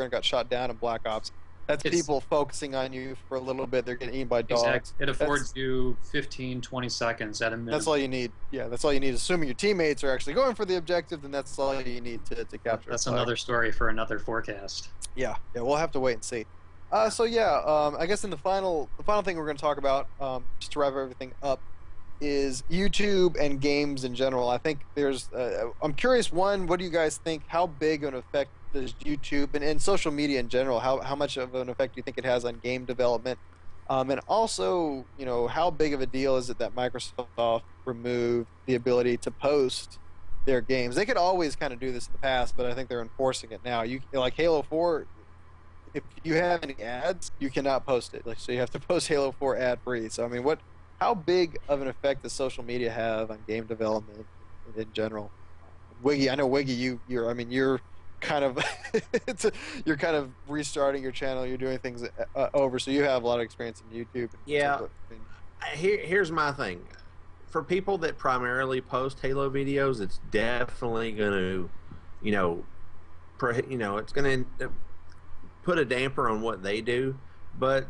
got shot down in Black Ops, that's people focusing on you for a little bit. They're getting eaten by dogs. Exactly. It affords you 15, 20 seconds at a minimum. That's all you need. Yeah, that's all you need. Assuming your teammates are actually going for the objective, then that's all you need to capture. That's another story for another forecast. Yeah, we'll have to wait and see. So yeah, I guess in the final thing we're going to talk about, just to wrap everything up, is YouTube and games in general. I think there's. I'm curious. One, what do you guys think? How big of an effect does YouTube and social media in general? How much of an effect do you think it has on game development? And also, how big of a deal is it that Microsoft removed the ability to post their games? They could always kind of do this in the past, but I think they're enforcing it now. Like Halo 4. If you have any ads, you cannot post it. So you have to post Halo 4 ad-free. So I mean, how big of an effect does social media have on game development in general? Wiggy, I know Wiggy, you're kind of you're kind of restarting your channel. You're doing things over, so you have a lot of experience in YouTube. Yeah. Here's my thing. For people that primarily post Halo videos, it's definitely going to, it's going to put a damper on what they do. But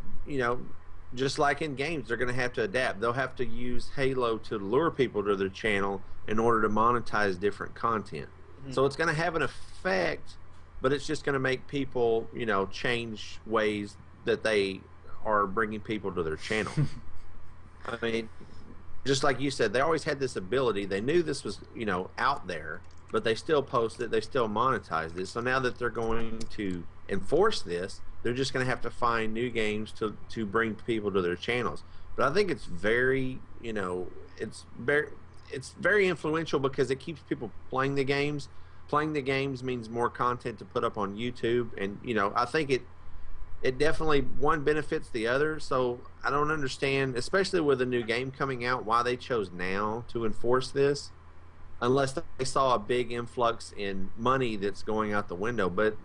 just like in games, they're going to have to adapt. They'll have to use Halo to lure people to their channel in order to monetize different content. So it's going to have an effect, but it's just going to make people, change ways that they are bringing people to their channel. I mean, just like you said, they always had this ability. They knew this was, out there, but they still posted, they still monetized it. So now that they're going to enforce this, they're just going to have to find new games to bring people to their channels. But I think it's very, it's very influential because it keeps people playing the games. Playing the games means more content to put up on YouTube, and I think it definitely one benefits the other. So I don't understand, especially with a new game coming out, why they chose now to enforce this, unless they saw a big influx in money that's going out the window. But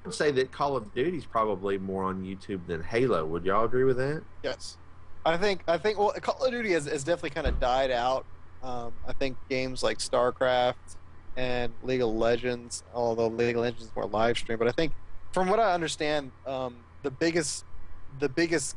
I would say that Call of Duty is probably more on YouTube than Halo. Would y'all agree with that? Yes. I think well, Call of Duty has definitely kind of died out. I think games like StarCraft and League of Legends, although League of Legends is more live stream, but I think from what I understand, the biggest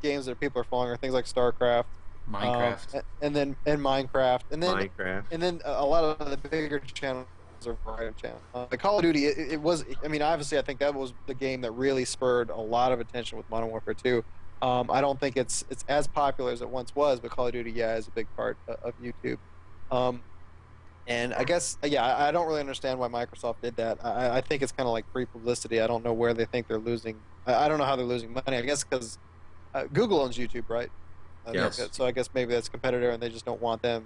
games that people are following are things like StarCraft, Minecraft, and Minecraft, and then a lot of the bigger channels are variety channels. The Call of Duty, it was. I mean, obviously, I think that was the game that really spurred a lot of attention with Modern Warfare 2. I don't think it's as popular as it once was, but Call of Duty, is a big part of YouTube. And I guess, I don't really understand why Microsoft did that. I think it's kind of like free publicity. I don't know where they think they're losing. I don't know how they're losing money. I guess because Google owns YouTube, right? Yes. So I guess maybe that's a competitor, and they just don't want them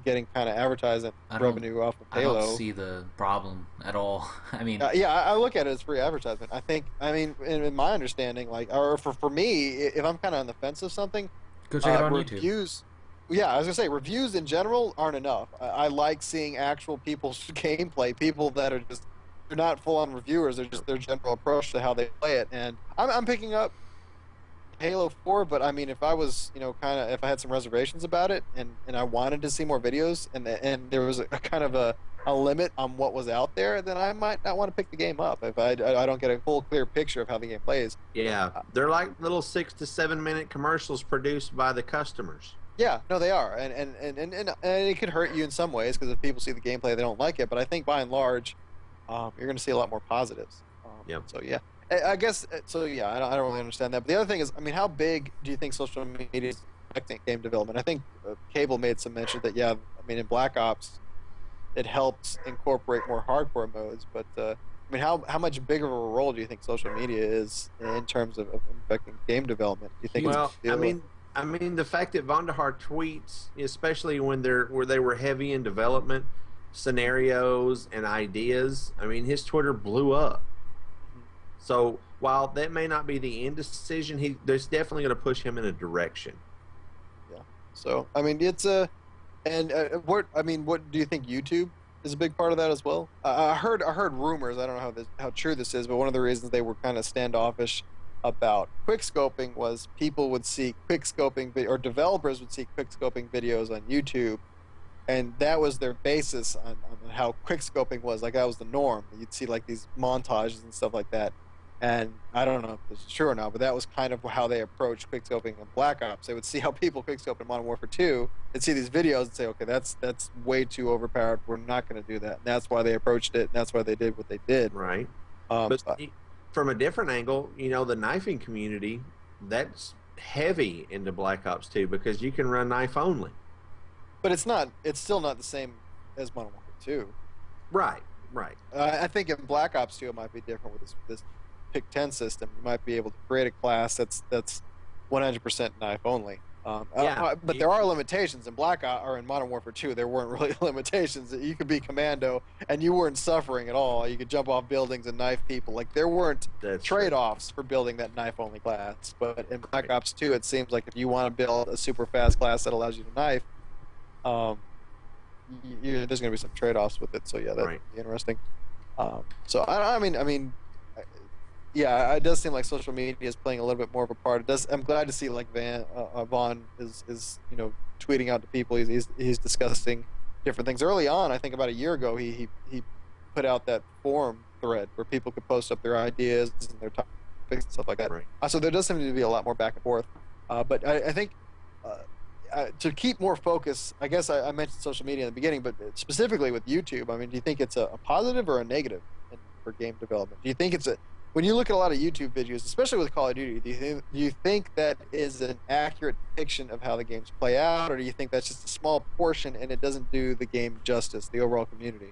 getting kind of advertising revenue off of Halo. I don't see the problem at all. I mean, I look at it as free advertisement. I mean, in my understanding, or for me, if I'm kind of on the fence of something, go check it out on reviews, YouTube. Yeah, I was gonna say reviews in general aren't enough. I like seeing actual people's gameplay, people that are just they're not full-on reviewers. They're just their general approach to how they play it. And I'm picking up Halo 4, but I mean, if I was if I had some reservations about it, and I wanted to see more videos, and there was a kind of a limit on what was out there, then I might not want to pick the game up if I don't get a full clear picture of how the game plays. Yeah, they're like little 6 to 7 minute commercials produced by the customers. Yeah, no, they are, and it could hurt you in some ways because if people see the gameplay, they don't like it. But I think by and large, you're going to see a lot more positives. Yep. So yeah, I guess so. Yeah, I don't really understand that. But the other thing is, I mean, how big do you think social media is affecting game development? I think Cable made some mention that I mean, in Black Ops, it helps incorporate more hardcore modes. But I mean, how much bigger of a role do you think social media is in terms of affecting game development? Do you think? Well, I mean, the fact that Vonderhaar tweets, especially when they were heavy in development scenarios and ideas, I mean, his Twitter blew up. So while that may not be the end decision, there's definitely going to push him in a direction. Yeah. So I mean, it's what do you think? YouTube is a big part of that as well. I heard rumors. I don't know how true this is, but one of the reasons they were kind of standoffish about quickscoping was people would see quickscoping or developers would see quickscoping videos on YouTube, and that was their basis on how quickscoping was. Like that was the norm. You'd see like these montages and stuff like that. And I don't know if this is true or not, but that was kind of how they approached quickscoping in Black Ops. They would see how people quickscope in Modern Warfare 2 and see these videos and say, okay, that's way too overpowered. We're not going to do that. And that's why they approached it. And that's why they did what they did. Right. But from a different angle, the knifing community, that's heavy into Black Ops 2 because you can run knife only. But it's still not the same as Modern Warfare 2. Right. I think in Black Ops 2 it might be different with this pick 10 system. You might be able to create a class that's 100% knife only. But there are limitations in Black Ops or in Modern Warfare 2. There weren't really limitations. You could be commando and you weren't suffering at all. You could jump off buildings and knife people. Like there weren't trade-offs for building that knife-only class. But in Black Ops 2, it seems like if you want to build a super fast class that allows you to knife, there's going to be some trade-offs with it. So yeah, that'd be interesting. So I mean. Yeah, it does seem like social media is playing a little bit more of a part. I'm glad to see like Vaughn is tweeting out to people. He's discussing different things. Early on, I think about a year ago, he put out that forum thread where people could post up their ideas and their topics and stuff like that. Right. So there does seem to be a lot more back and forth. But I think to keep more focus, I guess I mentioned social media in the beginning, but specifically with YouTube, I mean, do you think it's a positive or a negative for game development? Do you think when you look at a lot of YouTube videos, especially with Call of Duty, do you think that is an accurate depiction of how the games play out, or do you think that's just a small portion and it doesn't do the game justice, the overall community?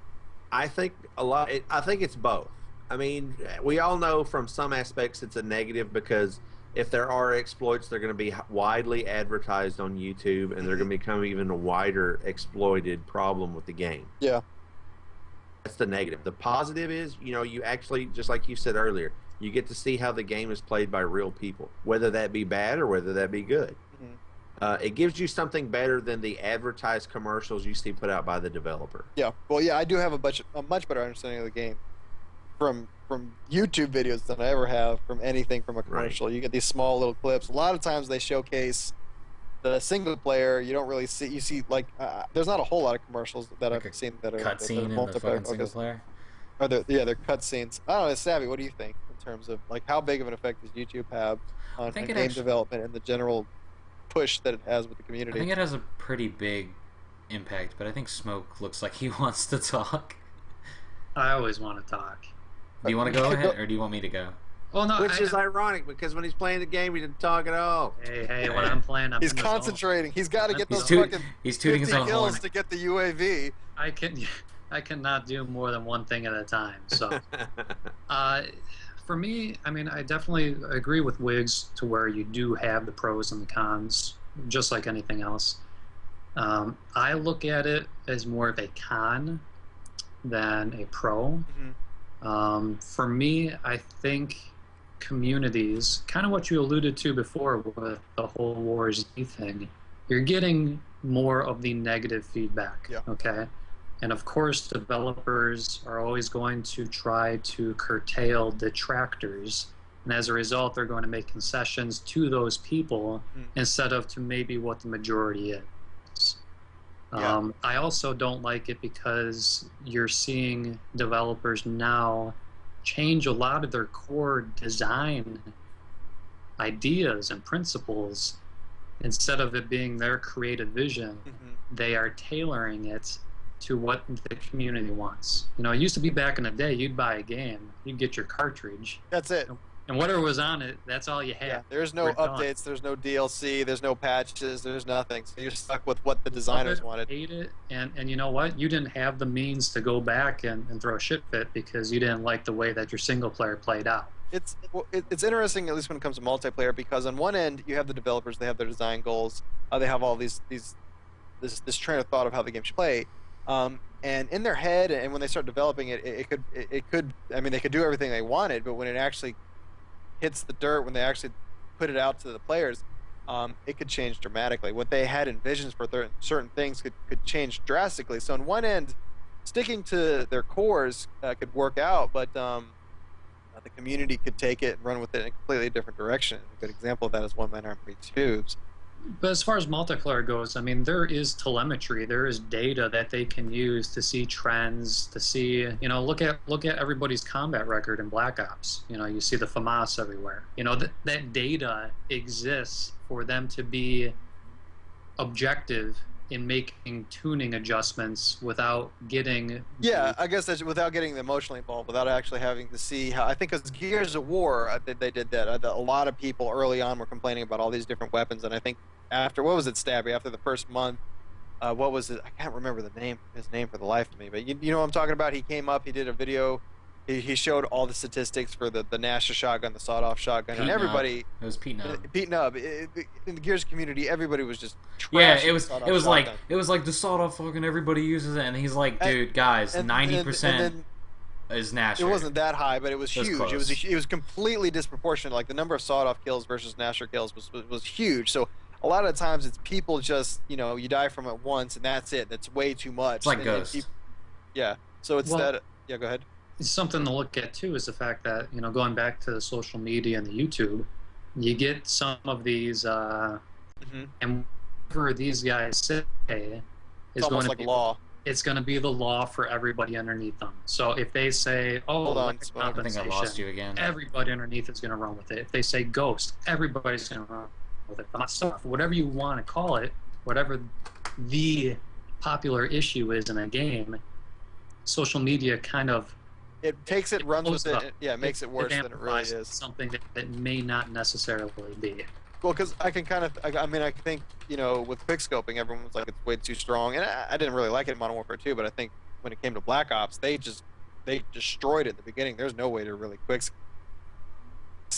I think I think it's both. I mean, we all know from some aspects it's a negative because if there are exploits, they're going to be widely advertised on YouTube, and they're going to become even a wider exploited problem with the game. Yeah. That's the negative. The positive is, you actually, just like you said earlier, you get to see how the game is played by real people, whether that be bad or whether that be good. Mm-hmm. It gives you something better than the advertised commercials you see put out by the developer. Yeah. Well, yeah, I do have a much better understanding of the game from YouTube videos than I ever have from anything from a commercial. Right. You get these small little clips. A lot of times they showcase the single player. You don't really see. You see there's not a whole lot of commercials that I've seen that are cutscene in the fucking single player. Or they're cutscenes. I don't know, Savvy. What do you think in terms of how big of an effect does YouTube have on game development and the general push that it has with the community? I think it has a pretty big impact, but I think Smoke looks like he wants to talk. I always want to talk. Do you want to go ahead, or do you want me to go? Well, no. Which is ironic because when he's playing the game, he didn't talk at all. Hey, when I'm playing, he's concentrating. He's got to get those he's tooting his own kills horn to get the UAV. I cannot do more than one thing at a time. So, for me, I mean, I definitely agree with Wiggs to where you do have the pros and the cons, just like anything else. I look at it as more of a con than a pro. Mm-hmm. For me, I think communities, kind of what you alluded to before with the whole Wars Z thing, you're getting more of the negative feedback. Yeah. Okay. And of course, developers are always going to try to curtail detractors. And as a result, they're going to make concessions to those people instead of to maybe what the majority is. Yeah. I also don't like it because you're seeing developers now change a lot of their core design ideas and principles. Instead of it being their creative vision, they are tailoring it to what the community wants. It used to be back in the day, you'd buy a game, you'd get your cartridge. That's it. And whatever was on it, that's all you had. Yeah, there's no updates, there's no DLC, there's no patches, there's nothing. So you're stuck with what the designers wanted. Hate it, and you know what? You didn't have the means to go back and throw a shit fit because you didn't like the way that your single player played out. It's interesting, at least when it comes to multiplayer, because on one end you have the developers, they have their design goals, they have all this train of thought of how the game should play, and in their head, and when they start developing it could I mean, they could do everything they wanted, but when it actually hits the dirt, when they actually put it out to the players, it could change dramatically. What they had envisions for certain things could change drastically. So on one end, sticking to their cores could work out, but the community could take it and run with it in a completely different direction. A good example of that is One Man Army Tubes. But as far as multiplayer goes, I mean, there is telemetry, there is data that they can use to see trends, to see, look at everybody's combat record in Black Ops. You see the FAMAS everywhere. That data exists for them to be objective in making tuning adjustments without getting... Yeah, I guess that's without getting emotionally involved, without actually having to see how... I think as Gears of War, they did that. A lot of people early on were complaining about all these different weapons, and I think after... What was it, Stabby? After the first month, what was it? I can't remember his name for the life of me, but you know what I'm talking about? He came up, he did a video... He showed all the statistics for the Nasher shotgun, the sawed-off shotgun, and everybody... It was Pete Nubb. Pete Nubb. In the Gears community, everybody was just trashing it was like the sawed-off fucking everybody uses it, and he's like, dude, guys, 90% is Nasher. It wasn't that high, but it was huge. It was completely disproportionate. Like the number of sawed-off kills versus Nasher kills was huge. So a lot of times it's people just you die from it once and that's it. That's way too much. It's like Ghost. Yeah. So it's that. Yeah. Go ahead. Something to look at too is the fact that going back to the social media and the YouTube, you get some of these and whatever these guys say is it's going to like be law. it's going to be the law for everybody underneath them. So if they say, "Oh, Hold on, lack of Smoke. I think I compensation," lost you again. everybody underneath is going to run with it. If they say ghost, everybody's going to run with it. Not stuff, whatever you want to call it, whatever the popular issue is in a game, social media kind of It takes it, runs with blows up. it. Yeah, it makes it worse than it really amplifies is. something that may not necessarily be. Well, because I can kind of, I mean, I think, you know, with quickscoping, everyone was like, it's way too strong. And I didn't really like it in Modern Warfare 2, but I think when it came to Black Ops, they destroyed it at the beginning. There's no way to really quickscope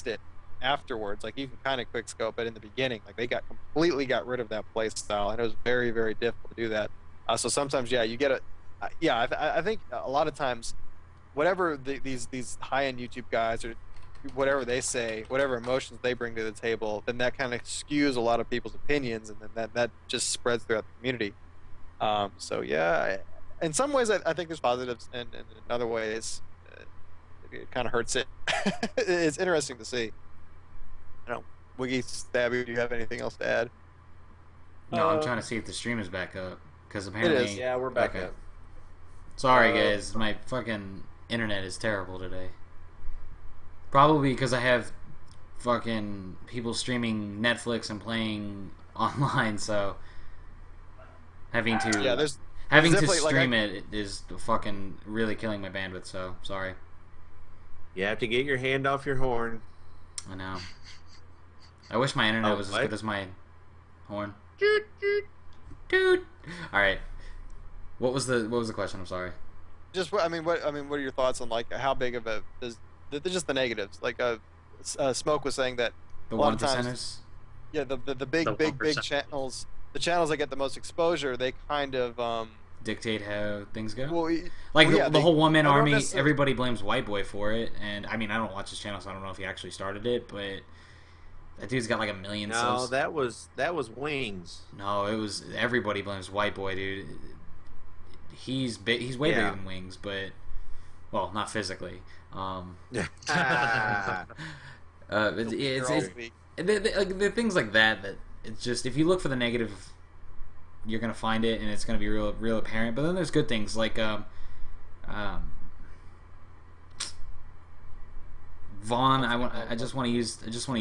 it afterwards. Like, you can kind of quickscope it in the beginning. Like, they completely got rid of that play style, and it was very, very difficult to do that. So sometimes, yeah, you get a, yeah, I think a lot of times, whatever these high-end YouTube guys or whatever they say, whatever emotions they bring to the table, then that kind of skews a lot of people's opinions, and then that just spreads throughout the community. So yeah, in some ways I think there's positives, and in other ways it kind of hurts it. It's interesting to see. I don't know, Wiggy, Stabby, do you have anything else to add? No, I'm trying to see if the stream is back up because apparently It is. Yeah, we're back Okay. up. Sorry guys, my fucking internet is terrible today. Probably because I have fucking people streaming Netflix and playing online, so having to Yeah, there's having to definitely, like, stream it is fucking really killing my bandwidth. So sorry. You have to get your hand off your horn. I know. I wish my internet Oh, was as what? good as my horn. Toot, toot, toot. All right. What was the question? I'm sorry. just what are your thoughts on, like, how big of a is just the negatives? Like Smoke was saying that The a lot one of times, percenters. yeah, the big The big 1%. channels, the channels that get the most exposure, they kind of Dictate how things go. well, Like well, yeah, the whole one man I don't army, necessarily- everybody blames White Boy for it, and I mean I don't watch his channel, so I don't know if he actually started it, but that dude's got like 1 million No, subs. that was Wings. No, it was everybody blames White Boy, dude. He's way Yeah. bigger than Wings, but well, not physically. Ah, It's they're all weak. like the things like that it's just if you look for the negative, you're gonna find it, and it's gonna be real apparent. But then there's good things like Vaughn. I just want to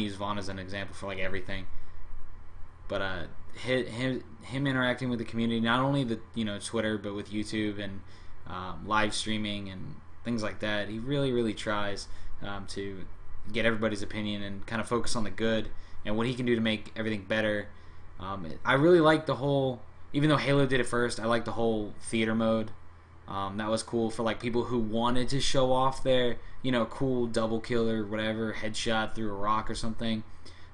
use Vaughn as an example for like everything. But him interacting with the community, not only the Twitter, but with YouTube and live streaming and things like that. He really tries to get everybody's opinion and kind of focus on the good and what he can do to make everything better. I really like the whole, even though Halo did it first, I like the whole theater mode. That was cool for like people who wanted to show off their cool double kill or whatever, headshot through a rock or something.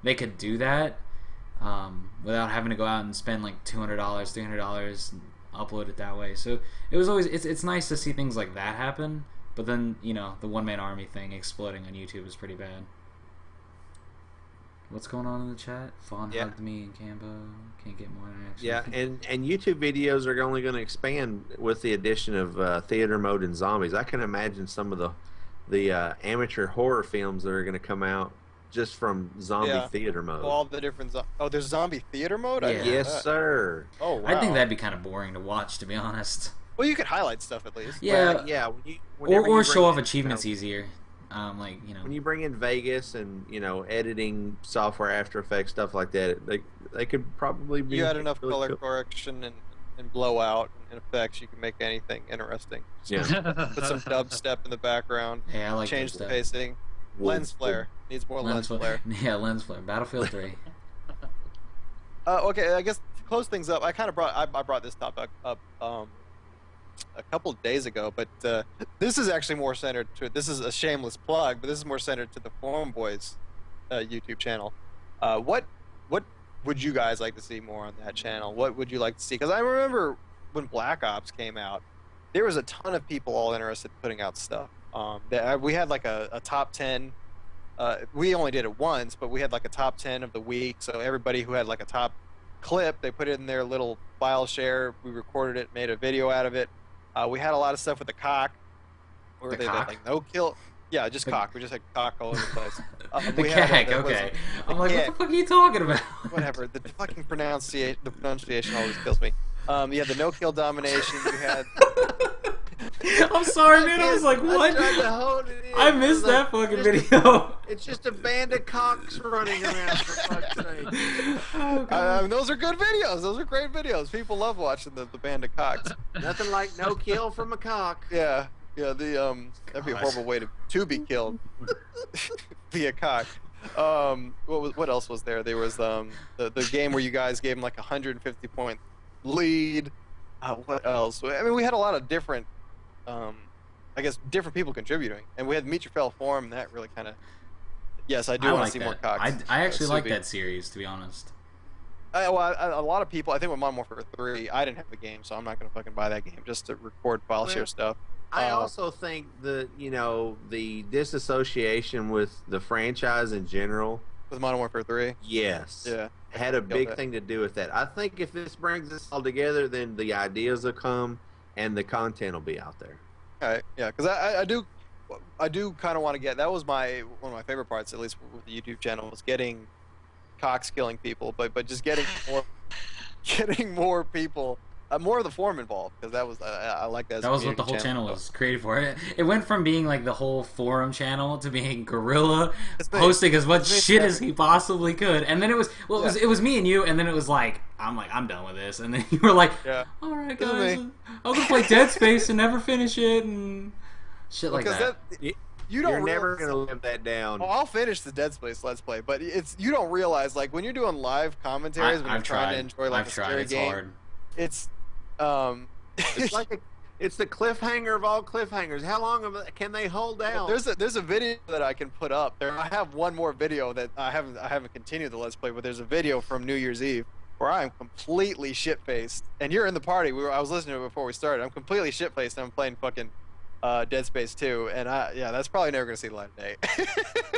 They could do that without having to go out and spend like $200, $300 and upload it that way. So it was always it's nice to see things like that happen. But then the one man army thing exploding on YouTube is pretty bad. What's going on in the chat? Fawn Yeah. hugged me in Cambo. Can't get more interaction. yeah, and YouTube videos are only going to expand with the addition of theater mode and zombies. I can imagine some of the amateur horror films that are going to come out just from zombie Yeah. theater mode. all the different there's zombie theater mode. I Yeah. didn't know Yes, that. sir. Oh wow. I think that'd be kind of boring to watch, to be honest. well, you could highlight stuff at least. Yeah, Well, yeah. Whenever or you show bring off in, achievements easier. Like when you bring in Vegas and editing software, After Effects, stuff like that, they could probably be. You had enough really color cool. correction and blowout and effects, you can make anything interesting. Yeah. Put some dubstep in the background, yeah, I like change that the stuff. pacing. Lens flare needs more lens flare. Yeah, lens flare. Battlefield 3. Okay, I guess to close things up, I brought this topic up a couple of days ago, but this is actually more centered to. This is a shameless plug, but this is more centered to the Forum Boys YouTube channel. What would you guys like to see more on that channel? What would you like to see? Because I remember when Black Ops came out, there was a ton of people all interested in putting out stuff. We had like a top 10. We only did it once, but we had like a top 10 of the week. So everybody who had like a top clip, they put it in their little file share. We recorded it, made a video out of it. We had a lot of stuff with the cock. Where The they cock? had like no kill. Yeah, just cock. We just had cock all over the place. The we had, CAC, there was- okay. I'm like, yeah. what the fuck are you talking about? Whatever. The fucking pronunciation always kills me. You had the no kill domination. You had. I'm sorry, man. I was like, what? I tried to hold it in. I missed that fucking video. It's just a band of cocks running around, for fuck's sake. Oh, God. I mean, those are good videos. Those are great videos. People love watching the band of cocks. Nothing like no kill from a cock. Yeah, yeah. That'd be a horrible way to be killed via cock. What else was there? There was the game where you guys gave him like 150 point lead. What else? I mean, we had a lot of different, I guess, different people contributing, and we had Meet Your Fell Form. That really kind of, yes, I do want to see more cocks. I actually like that series, to be honest. A lot of people. I think with Modern Warfare 3, I didn't have the game, so I'm not gonna fucking buy that game just to record file share stuff. I also think the disassociation with the franchise in general with Modern Warfare 3. Yes. Yeah. Had a big thing to do with that. I think if this brings us all together, then the ideas will come and the content will be out there. Okay. Yeah, because I do kind of want to get. That was one of my favorite parts, at least with the YouTube channel, was getting cocks killing people, but just getting more people. More of the forum involved, because that was I like that. That was what the whole channel was created for. It went from being like the whole forum channel to being Gorilla hosting as much shit as he possibly could, and then it was it was me and you, and then it was like I'm done with this, and then you were like, all right guys, I'm gonna play Dead Space and never finish it and shit like that. You're never gonna live that down. Well, I'll finish the Dead Space Let's Play, but you don't realize, like, when you're doing live commentaries, when you're trying to enjoy like a scary game, hard. It's it's the cliffhanger of all cliffhangers. How long can they hold out? There's a video that I can put up. I have one more video that I haven't continued the Let's Play, but there's a video from New Year's Eve where I am completely shit faced, and you're in the party. I was listening to it before we started. I'm completely shit faced, and I'm playing fucking Dead Space 2, and that's probably never gonna see the light of day,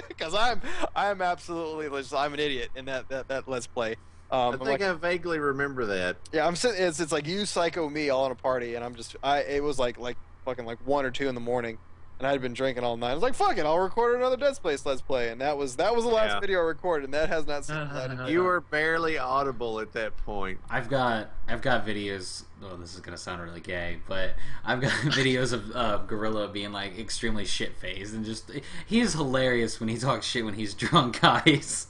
because I'm absolutely I'm an idiot in that Let's Play. I think I vaguely remember that. Yeah, I'm sitting. It's like you, Psycho, me, all in a party, and it was like fucking like 1 or 2 in the morning, and I had been drinking all night. I was like, fuck it, I'll record another Dead Space Let's Play, and that was the last video I recorded, and that has not seen the light of day. You were barely audible at that point. I've got videos. Oh, this is gonna sound really gay, but I've got videos of Gorilla being like extremely shit faced, and just he's hilarious when he talks shit when he's drunk, guys.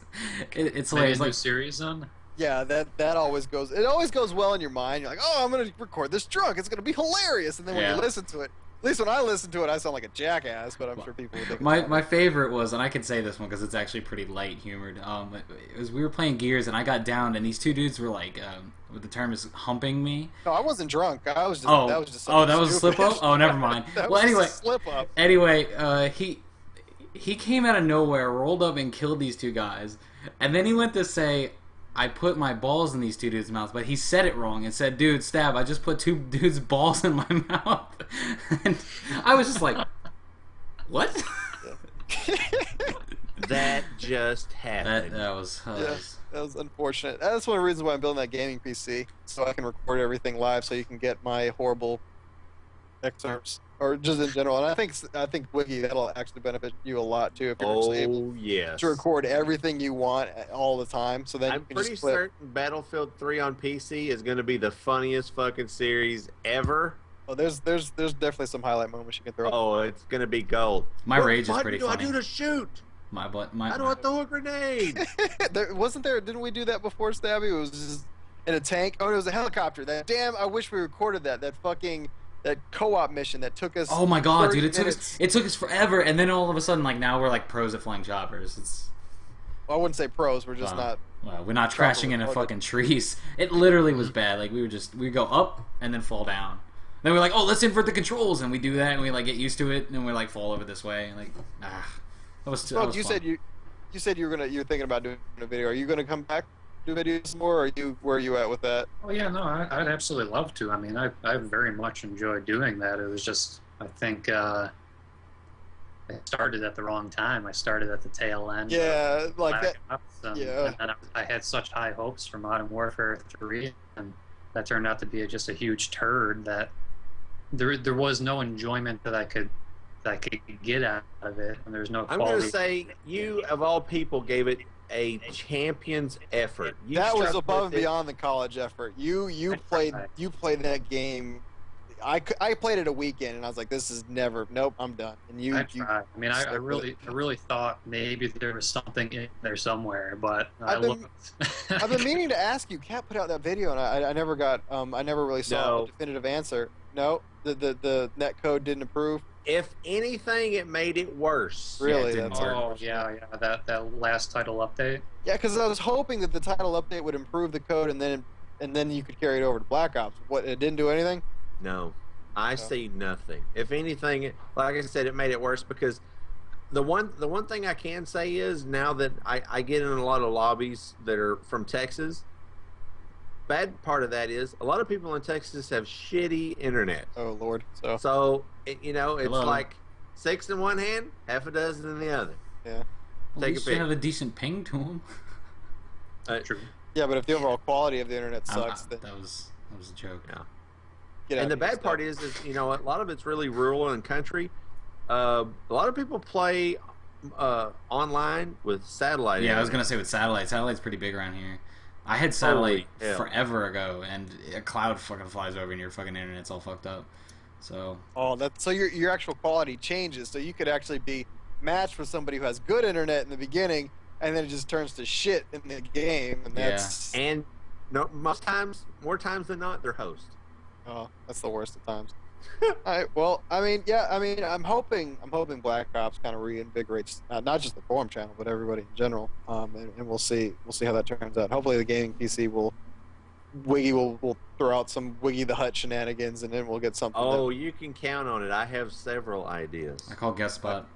It's hilarious. Like series on. Yeah, that always goes. It always goes well in your mind. You're like, oh, I'm gonna record this drunk. It's gonna be hilarious. And then when you listen to it, at least when I listen to it, I sound like a jackass. But I'm sure people would think. My favorite was, and I can say this one because it's actually pretty light humored. It was we were playing Gears, and I got downed, and these two dudes were like, what the term is, humping me. No, I wasn't drunk. I was just. Oh, that was just. That was a slip up. Oh, never mind. Well, anyway, slip up. Anyway, he came out of nowhere, rolled up, and killed these two guys, and then he went to say, I put my balls in these two dudes' mouths, but he said it wrong and said, dude, stab, I just put two dudes' balls in my mouth. And I was just like, what? That just happened. That was unfortunate. That's one of the reasons why I'm building that gaming PC, so I can record everything live, so you can get my horrible excerpts, or just in general. And I think Wiki, that'll actually benefit you a lot too, if you're actually able to record everything you want all the time. So then I'm pretty certain Battlefield 3 on PC is going to be the funniest fucking series ever. Oh, there's definitely some highlight moments you can throw. Oh, it's going to be gold. My rage is pretty funny. What do I do to shoot? How do I throw a grenade? Didn't we do that before, Stabby? It was just in a tank. Oh, it was a helicopter. I wish we recorded that fucking. That co-op mission that took us. Oh my god, dude! It took us forever, and then all of a sudden, like now we're like pros at flying choppers. Well, I wouldn't say pros. We're just not. Well, we're not crashing into fucking trees. It literally was bad. Like we'd go up and then fall down. Then we're like, oh, let's invert the controls, and we do that, and we like get used to it, and we like fall over this way. Like, that was. That was you fun. said you're thinking about doing a video. Are you gonna come back? Do videos more, or where are you at with that? Oh yeah, no, I'd absolutely love to. I mean, I very much enjoyed doing that. It was just, I think I started at the wrong time. I started at the tail end. Yeah, like that. And then I had such high hopes for Modern Warfare 3, and that turned out to be just a huge turd. That there was no enjoyment that I could get out of it, and there's no. I'm going to say you of all people gave it a champion's effort. You That was stuck above with and it. beyond the college effort. You played that game. I played it a weekend and I was like, this is never. Nope, I'm done. And I tried. I mean, I stuck with it. really thought maybe there was something in there somewhere, but I I've been- looked. I've been meaning to ask you. Cat put out that video and I never got. I never really saw No. a definitive answer. No, the net code didn't approve. If anything, it made it worse. Really, it didn't that's work. Oh yeah, that last title update. Yeah, because I was hoping that the title update would improve the code and then you could carry it over to Black Ops. What, it didn't do anything? No, I see nothing. If anything, like I said, it made it worse because the one thing I can say is now that I get in a lot of lobbies that are from Texas. Bad part of that is a lot of people in Texas have shitty internet. Oh Lord. So it's Hello. like 6 in one hand, half a dozen in the other. Yeah. Well, Take you a should pick. have a decent ping to them. True. Yeah, but if the overall quality of the internet sucks, then That was a joke. Yeah. get out And the of here, bad part is a lot of it's really rural and country. A lot of people play online with satellite. Yeah, I was internet. gonna say with satellite. Satellite's pretty big around here. I had satellite Holy hell. forever ago, and a cloud fucking flies over, and your fucking internet's all fucked up. So Oh, so your actual quality changes. So you could actually be matched with somebody who has good internet in the beginning, and then it just turns to shit in the game, and that's And no, more times than not, they're host. that's the worst of times. All right, well, I'm hoping Black Ops kind of reinvigorates not just the forum channel, but everybody in general. And we'll see how that turns out. Hopefully, the gaming PC Wiggy will throw out some Wiggy the Hut shenanigans, and then we'll get something. Oh, you can count on it. I have several ideas. I call guest spot.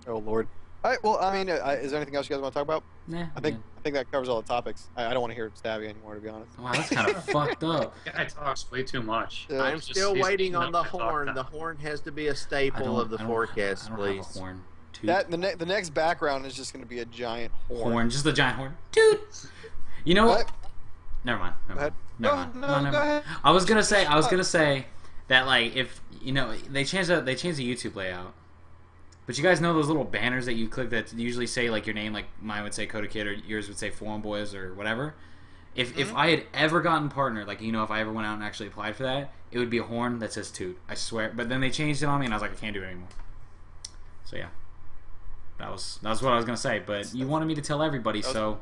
Oh Lord. All right. Well, is there anything else you guys want to talk about? Nah, I think that covers all the topics. I don't want to hear Stabby anymore, to be honest. Wow, that's kind of fucked up. Guy talks way too much. Yeah. I'm He's still he's waiting eating on up the my talk horn. time. The horn has to be a staple of the forecast, I don't please. have a horn. Toot. That the next background is just going to be a giant horn, just the giant horn. Toot. You know what? What? Never mind. Go ahead. Never No, mind. no, never go mind. ahead. I was gonna say that like if they changed the YouTube layout. But you guys know those little banners that you click that usually say like your name, like mine would say Coda Kid or yours would say Forum Boys or whatever. If I had ever gotten partnered, like if I ever went out and actually applied for that, it would be a horn that says Toot. I swear. But then they changed it on me, and I was like, I can't do it anymore. So yeah, that was what I was gonna say. But you wanted me to tell everybody, so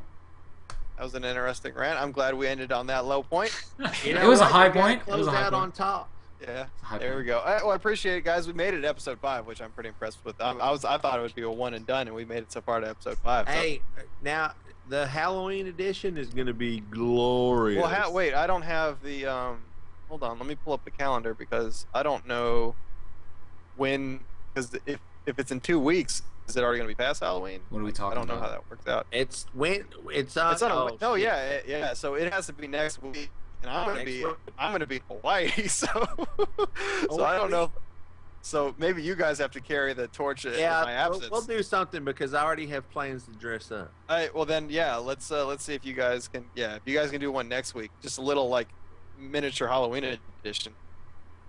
That was an interesting rant. I'm glad we ended on that low point. You It know was a what? high We gotta point. It was Close a high out point. on top. Yeah, high there we point. go. All right, well, I appreciate it, guys. We made it to episode 5, which I'm pretty impressed with. I thought it would be a one and done, and we made it so far to episode 5. So. Hey, now the Halloween edition is going to be glorious. Well, wait, I don't have the. Hold on, let me pull up the calendar because I don't know when. Because if it's in 2 weeks, is it already going to be past Halloween? what are we I talking don't know about? how that works out. It's on. It's on a. oh, No, shit. yeah. So it has to be next week, and I'm Next week? gonna be in Hawaii. So I don't know. So maybe you guys have to carry the torch in my Yeah, absence. we'll do something because I already have plans to dress up. All right, well then, yeah. Let's see if you guys can. Yeah, if you guys can do one next week, just a little like miniature Halloween edition.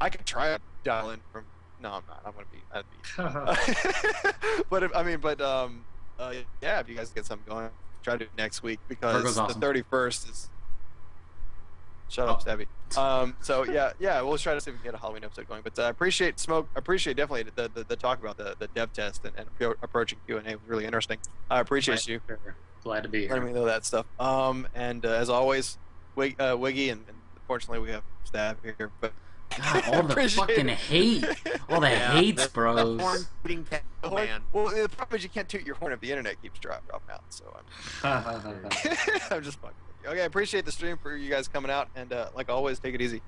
I could try to dial in from. No, I'm not. I'm gonna be. But yeah. If you guys get something going, try to do it next week because Virgo's awesome. the 31st is. Shut up, Stabby. So yeah, we'll try to see if we can get a Halloween episode going. But I appreciate Smoke. I appreciate definitely the talk about the dev test and approaching Q&A was really interesting. I appreciate you Glad to be here. letting me know that stuff. And as always, Wiggy and unfortunately we have Stab here, but God, all the appreciate fucking it. hate, all the hates, the bros. horn tooting tail man. Well, the problem is you can't toot your horn if the internet keeps dropping out. So I'm just fucking with you. Okay, I appreciate the stream for you guys coming out, and like always, take it easy.